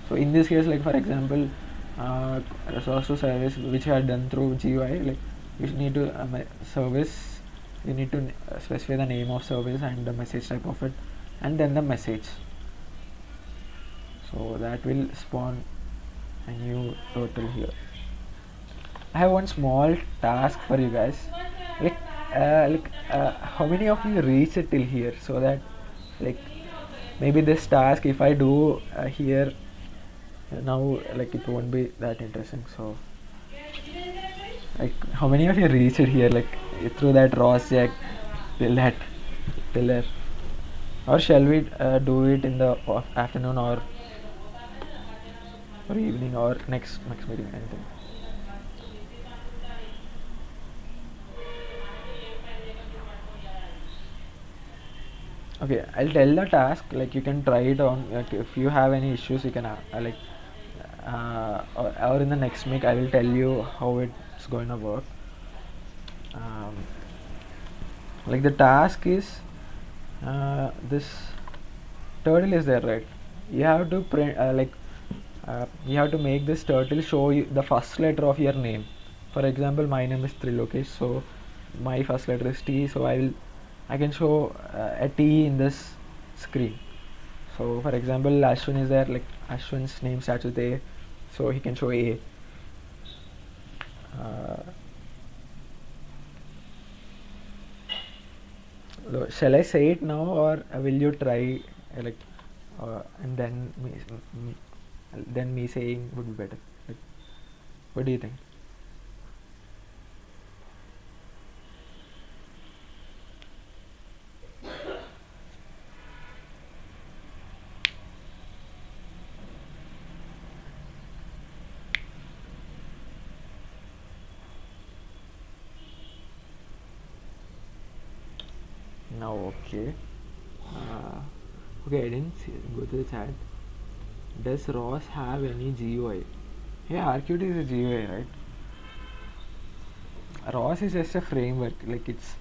So in this case, like for example, ROS2 service which I had done through GUI, like you need to service, you need to specify the name of service and the message type of it, and then the message. So that will spawn a new turtle here. I have one small task for you guys. Like, how many of you reached it till here? So that, like, maybe this task, if I do here now, like, it won't be that interesting. So, like, how many of you reached it here, like, through that ROS jack till there? Or shall we do it in the afternoon or evening or next meeting? Anything? Okay, I'll tell the task, like you can try it on, like if you have any issues you can or in the next week I will tell you how it's going to work. Like the task is this turtle is there, right? You have to print you have to make this turtle show you the first letter of your name. For example, my name is Trilokesh, so my first letter is T, so I can show a T in this screen. So for example, Ashwin is there, like Ashwin's name starts with A, so he can show A. Shall I say it now, or will you try and then me saying would be better? Like, what do you think? Now, okay. Okay, I didn't go to the chat. Does ROS have any GUI? Yeah, RQT is a GUI, right? ROS is just a framework. Like it's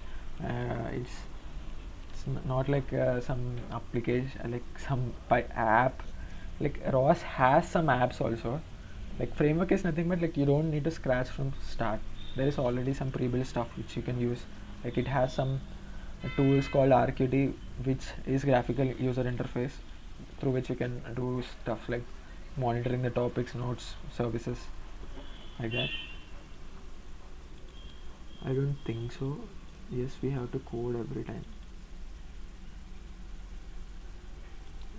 not like some application, like some app. Like ROS has some apps also. Like framework is nothing but like you don't need to scratch from start. There is already some pre-built stuff which you can use. Like it has some tools called RQT, which is graphical user interface, through which you can do stuff like monitoring the topics, nodes, services, like that. I don't think so. Yes, we have to code every time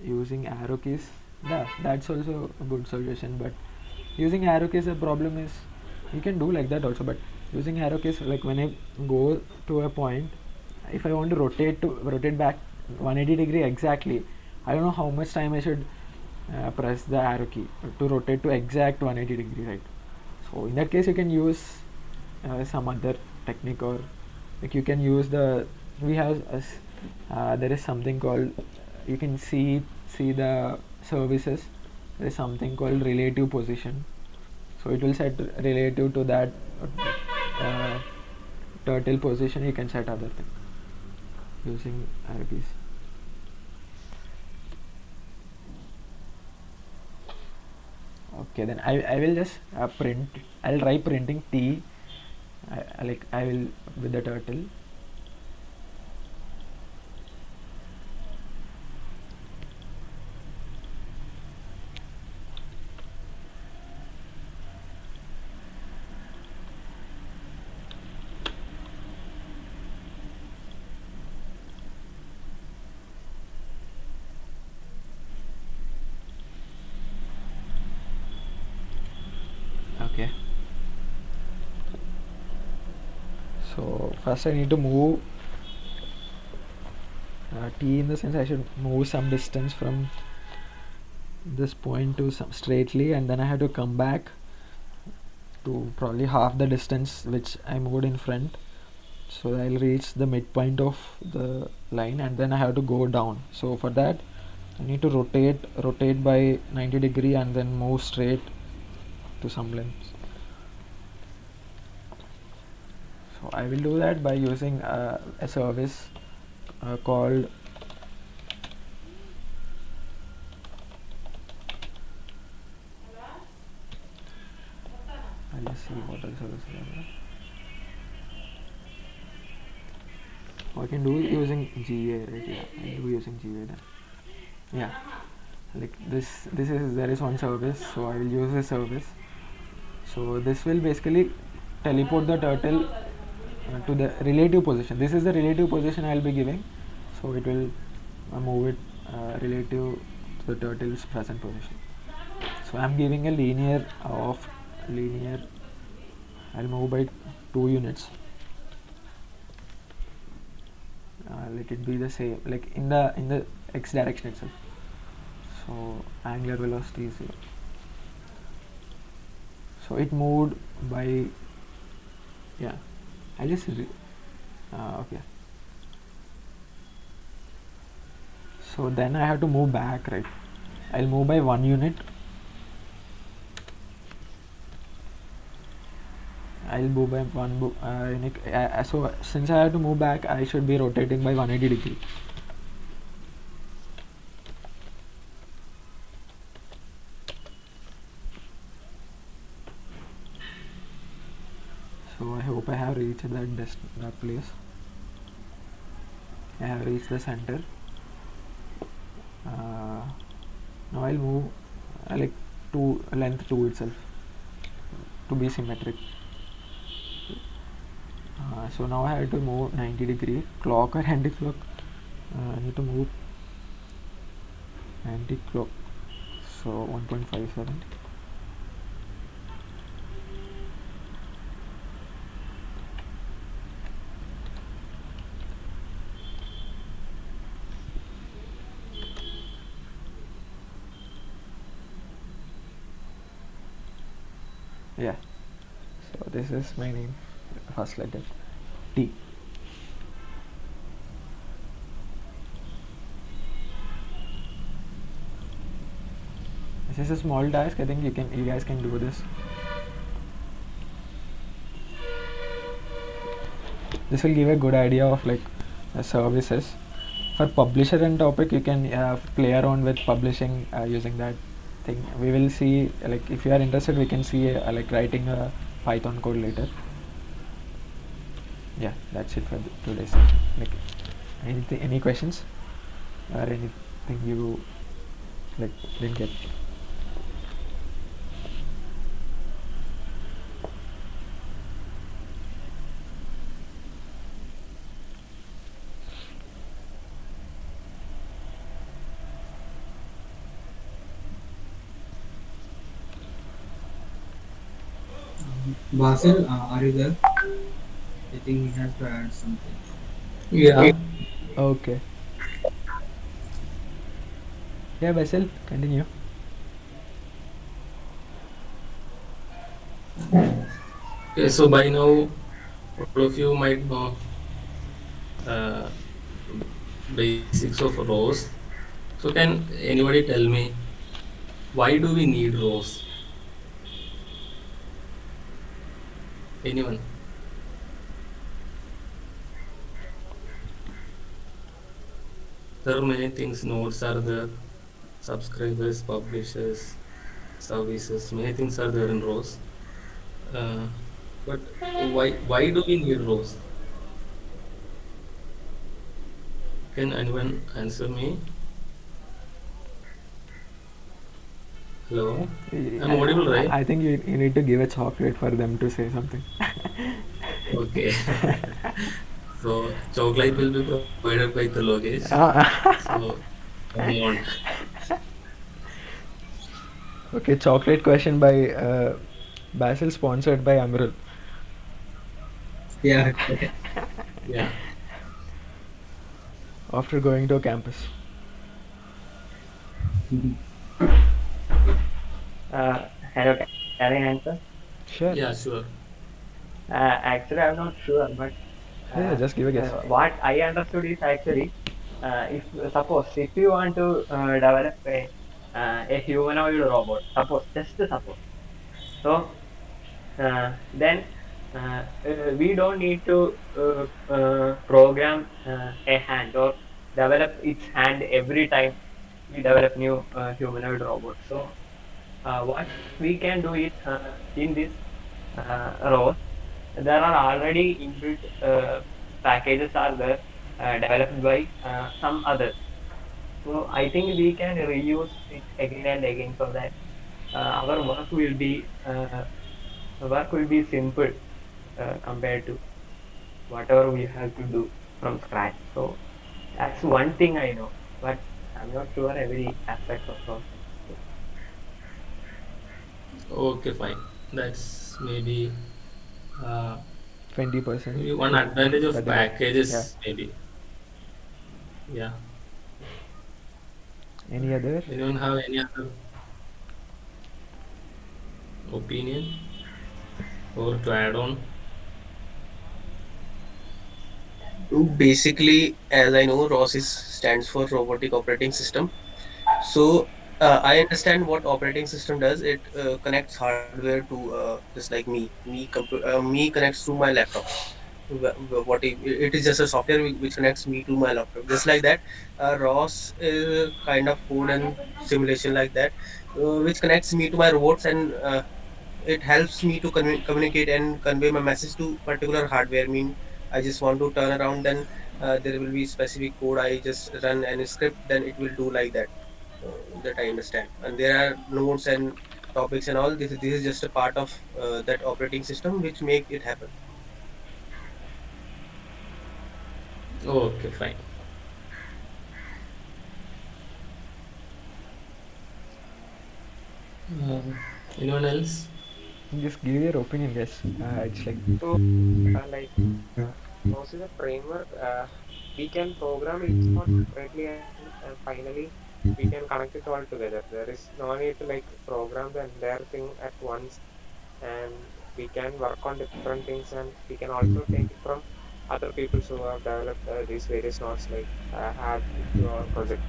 using arrow keys. Yeah, that's also a good solution, but using arrow keys, the problem is you can do like that also, but using arrow keys, like when I go to a point, if I want to rotate back 180 degree exactly, I don't know how much time I should press the arrow key to rotate to exact 180 degree, right? So in that case you can use some other technique, or like you can use there is something called, you can see the services, there is something called relative position, so it will set relative to that uh, turtle position. You can set other thing using arrow keys. Okay, then I will just print. I'll try printing T. I will with the turtle. first I need to move t, in the sense I should move some distance from this point to some straightly, and then I have to come back to probably half the distance which I moved in front, so I'll reach the midpoint of the line, and then I have to go down. So for that I need to rotate by 90 degree and then move straight to some length. So I will do that by using a service called I'll just see what other services are there. I can do it using GA, right? Yeah, I'll do using GA then. Yeah, like this is, there is one service, so I will use this service. So this will basically teleport the turtle to the relative position. This is the relative position I will be giving, so it will move it relative to the turtle's present position. So I am giving a linear I'll move by 2 units. Let it be the same, like in the x direction itself. So angular velocity is 0. So it moved by, yeah, I just okay. So then I have to move back, right? I'll move by 1 unit. I'll move by 1 unit. So since I have to move back, I should be rotating by 180 degree. So I hope I have reached that place. I have reached the center. Now I'll move like to length 2 itself to be symmetric. So now I have to move 90 degree, clock or anti-clock. I need to move anti-clock, so 1.57. Yeah, so this is my name, first letter T. This is a small task. I think you guys can do this. This will give a good idea of like services. For publisher and topic, you can play around with publishing using that thing. We will see, like if you are interested, we can see like writing a Python code later. Yeah, that's it for today's. Like any questions or anything you like didn't get? Basil, are you there? I think he has to add something. Yeah. Okay. Yeah, Basil, continue. Okay, so by now, all of you might know uh, basics of ROS. So can anybody tell me why do we need ROS? Anyone? There are many things. Nodes are there, subscribers, publishers, services. Many things are there in ROS. Uh, but why do we need ROS? Can anyone answer me? Hello, I'm audible, right? I think you need to give a chocolate for them to say something. Okay. So chocolate will be provided by the Logesh. So come on. Okay, chocolate question by Basil, sponsored by Amrul. Yeah. Yeah. after going to a campus. Hello, can I answer? Sure. Yeah, sure. Actually, I'm not sure, but Yeah, just give a guess. what I understood is actually, if suppose if you want to develop a humanoid robot, suppose just suppose, so then we don't need to program a hand or develop its hand every time we develop new humanoid robot. So what we can do is in this ROS, there are already inbuilt packages are there developed by some others. So I think we can reuse it again and again so that our work will be simple compared to whatever we have to do from scratch. So that's one thing I know, but I'm not sure every aspect of ROS. Okay, fine. That's uh, 20%. maybe one advantage of But then, yeah. packages, maybe. Yeah. Any other? Anyone have any other opinion or to add on? Basically, as I know, ROS is stands for Robotic Operating System. So I understand what operating system does. It connects hardware to just like me connects to my laptop. What it is just a software which connects me to my laptop. Just like that, ROS is kind of code and simulation like that, which connects me to my robots, and it helps me to communicate and convey my message to particular hardware. Mean I just want to turn around, then there will be specific code. I just run and script, then it will do like that. That I understand. And there are nodes and topics and all. This is just a part of that operating system which make it happen. Okay, fine. Anyone else? Just give your opinion, guys. It's like So like ROS is a framework. We can program each node separately and finally we can connect it all together. There is no need to like program the entire thing at once, and we can work on different things, and we can also take it from other people who have developed these various nodes, like add it to our project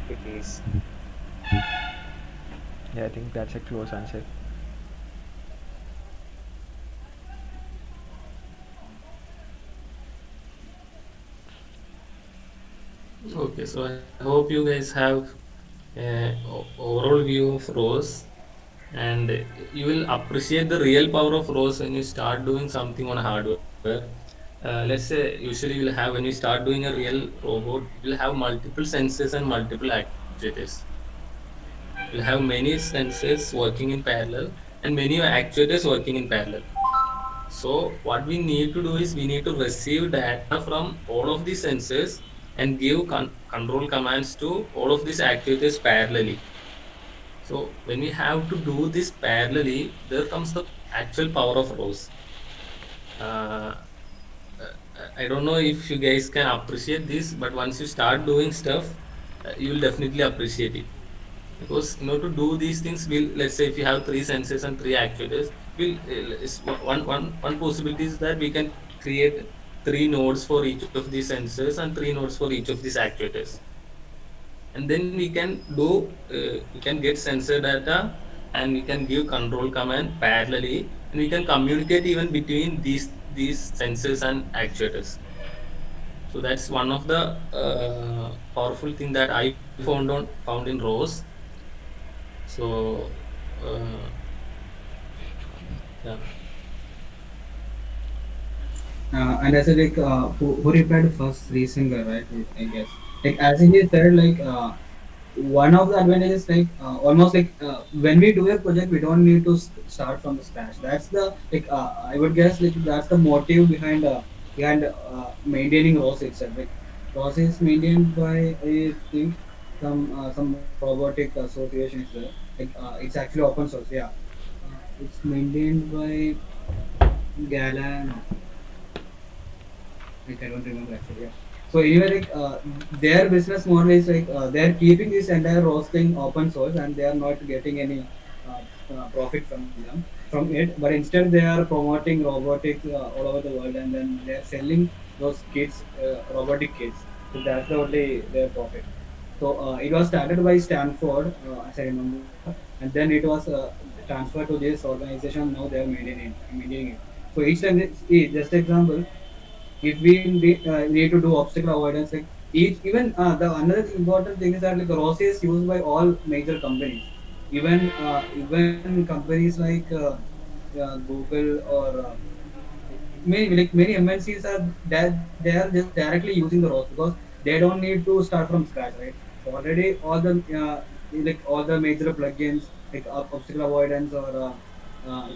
with these. yeah, I think that's a close answer. Okay, so I hope you guys have overall view of ROS, and you will appreciate the real power of ROS when you start doing something on hardware. Let's say usually you'll have when you start doing a real robot, you'll have multiple sensors and multiple actuators. You'll have many sensors working in parallel and many actuators working in parallel. So what we need to do is we need to receive data from all of these sensors and give control commands to all of these actuators parallelly. So when we have to do this parallelly, there comes the actual power of ROS. Uh, I don't know if you guys can appreciate this, but once you start doing stuff, you will definitely appreciate it. Because in order to do these things, we'll, let's say if you have three sensors and three actuators, one possibility is that we can create three nodes for each of these sensors and three nodes for each of these actuators, and then we can get sensor data and we can give control command parallelly, and we can communicate even between these sensors and actuators. So that's one of the powerful thing that I found in ROS. So yeah. And as a like who replied first recent guy, right? I guess like as he said, like one of the advantages, like almost like when we do a project, we don't need to start from the scratch. That's the like I would guess like that's the motive behind maintaining ROS itself. Like ROS is maintained by I think some robotic association is there. Like it's actually open source. Yeah, it's maintained by Gala. No. Like I don't remember actually. Yeah. So anyway, like their business model is like they're keeping this entire ROS thing open source, and they are not getting any profit from it. But instead, they are promoting robotics all over the world, and then they're selling those kits, robotic kits. So that's the only their profit. So it was started by Stanford, as I remember, and then it was transferred to this organization. Now they are maintaining it. So each time, just example, if we need to do obstacle avoidance, like each even the another important thing is that like ROS is used by all major companies, even companies like Google or many MNCs are that they are just directly using the ROS because they don't need to start from scratch, right? So already all the major plugins like obstacle avoidance or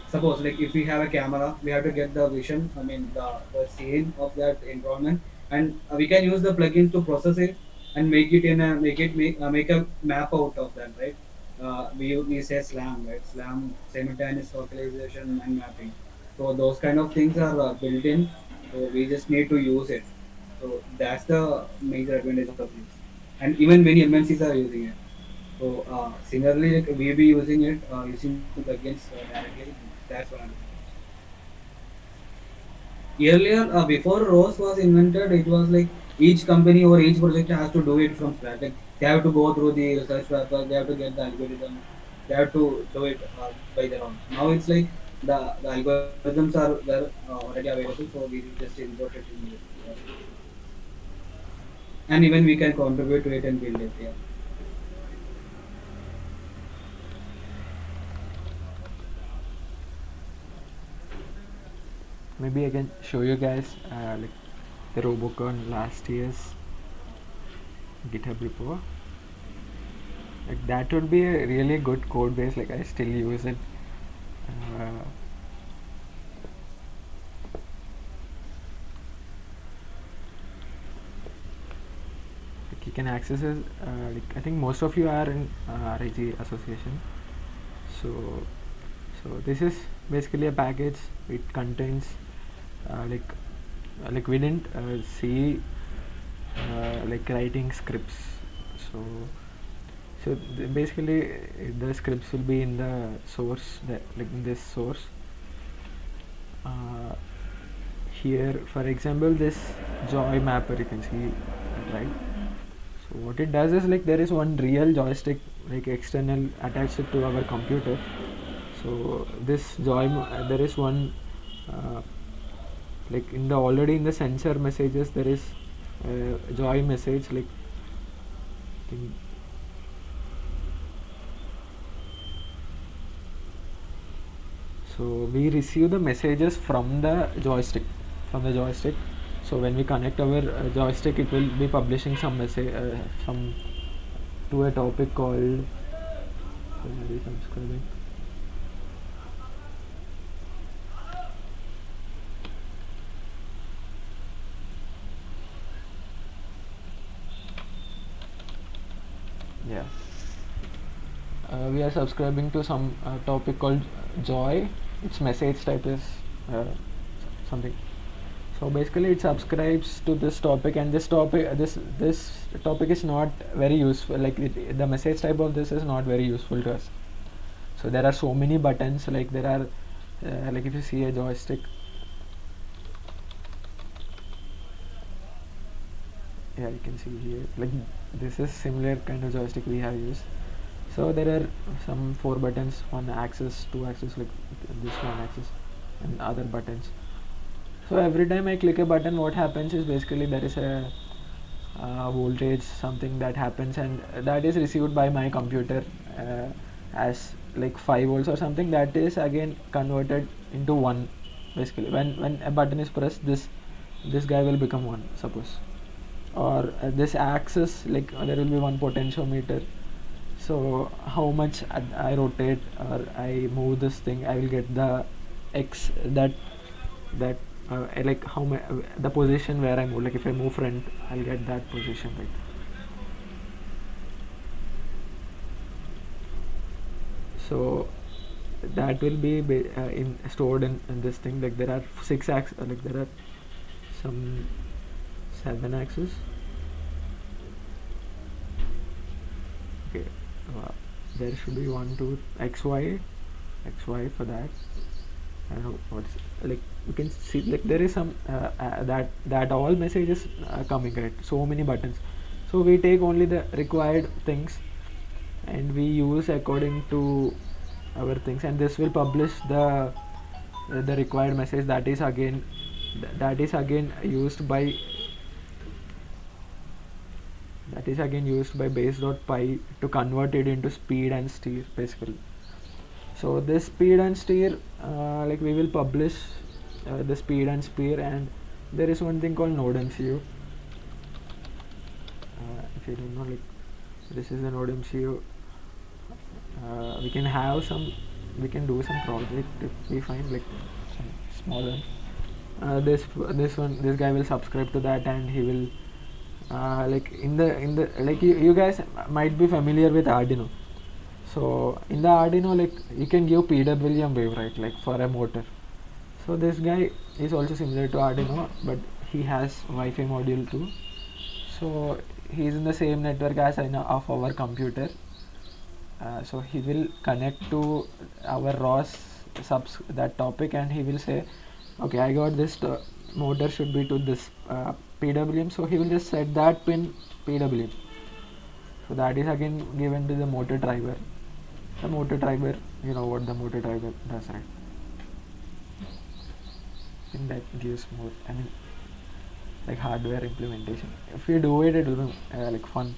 suppose like if we have a camera, we have to get the vision. I mean the scene of that environment, and we can use the plugins to process it and make a map out of that, right? We say SLAM, right? SLAM, simultaneous localization and mapping. So those kind of things are built in. So we just need to use it. So that's the major advantage of this. And even many MNCs are using it. So similarly, like we be using it, using the plugins directly. That's one advantage. Earlier, before ROS was invented, it was like each company or each project has to do it from scratch. Like they have to go through the research paper, they have to get the algorithms, they have to do it by their own. Now it's like the algorithms are there already available, so we just import it in this process. And even we can contribute to it and build it. Yeah. Maybe I can show you guys like the Robocon last year's GitHub repo. Like that would be a really good code base. Like I still use it. Uh, like you can access it. Like I think most of you are in RIG association. So this is basically a package. It contains like we didn't see like writing scripts. So basically the scripts will be in the source, that like in this source. uh, Here for example this joy mapper, you can see it, right? So what it does is like there is one real joystick like external attached to our computer. So this there is one uh, like in the already in the sensor messages there is joy message, like in, so we receive the messages from the joystick. So when we connect our joystick, it will be publishing some message some to a topic called subscribing. Yeah, we are subscribing to some topic called joy. Its message type is uh, something. So basically it subscribes to this topic, and this topic is not very useful, like the message type of this is not very useful to us. So there are so many buttons, like there are like if you see a joystick, yeah, you can see here, like this is similar kind of joystick we have used. So there are some 4 buttons, one axis, 2 axis, like this one axis, and other buttons. So every time I click a button, what happens is basically there is a voltage something that happens, and that is received by my computer as like 5 volts or something, that is again converted into 1. Basically when a button is pressed, this guy will become 1, suppose. Or this axis, like there will be one potentiometer. So how much I rotate or I move this thing, I will get the x, that like the position where I move. Like if I move front, I'll get that position, right? So that will be stored in this thing. Like there are 6 axes, like there are some 7 axis. Okay, there should be 1 2 xy for that. I don't know what's like, you can see like there is some that all messages coming, right? So many buttons, so we take only the required things and we use according to our things, and this will publish the required message. That is again used by base.py to convert it into speed and steer basically. So this speed and steer, like we will publish the speed and steer, and there is one thing called NodeMCU. If you don't know, like this is the NodeMCU. We can do some project if we find like some small one. This guy will subscribe to that, and he will like in the like you guys might be familiar with Arduino. So in the Arduino, like you can give PWM wave, right, like for a motor. So this guy is also similar to Arduino, but he has Wi-Fi module too. So he is in the same network as I know of our computer. So he will connect to our ROS subs that topic, and he will say, okay, I got this motor should be to this PWM. So he will just set that pin PWM. So that is again given to the motor driver. The motor driver, you know what the motor driver does, right? I think that gives more, I mean, like hardware implementation. If we do it, it will be like fun.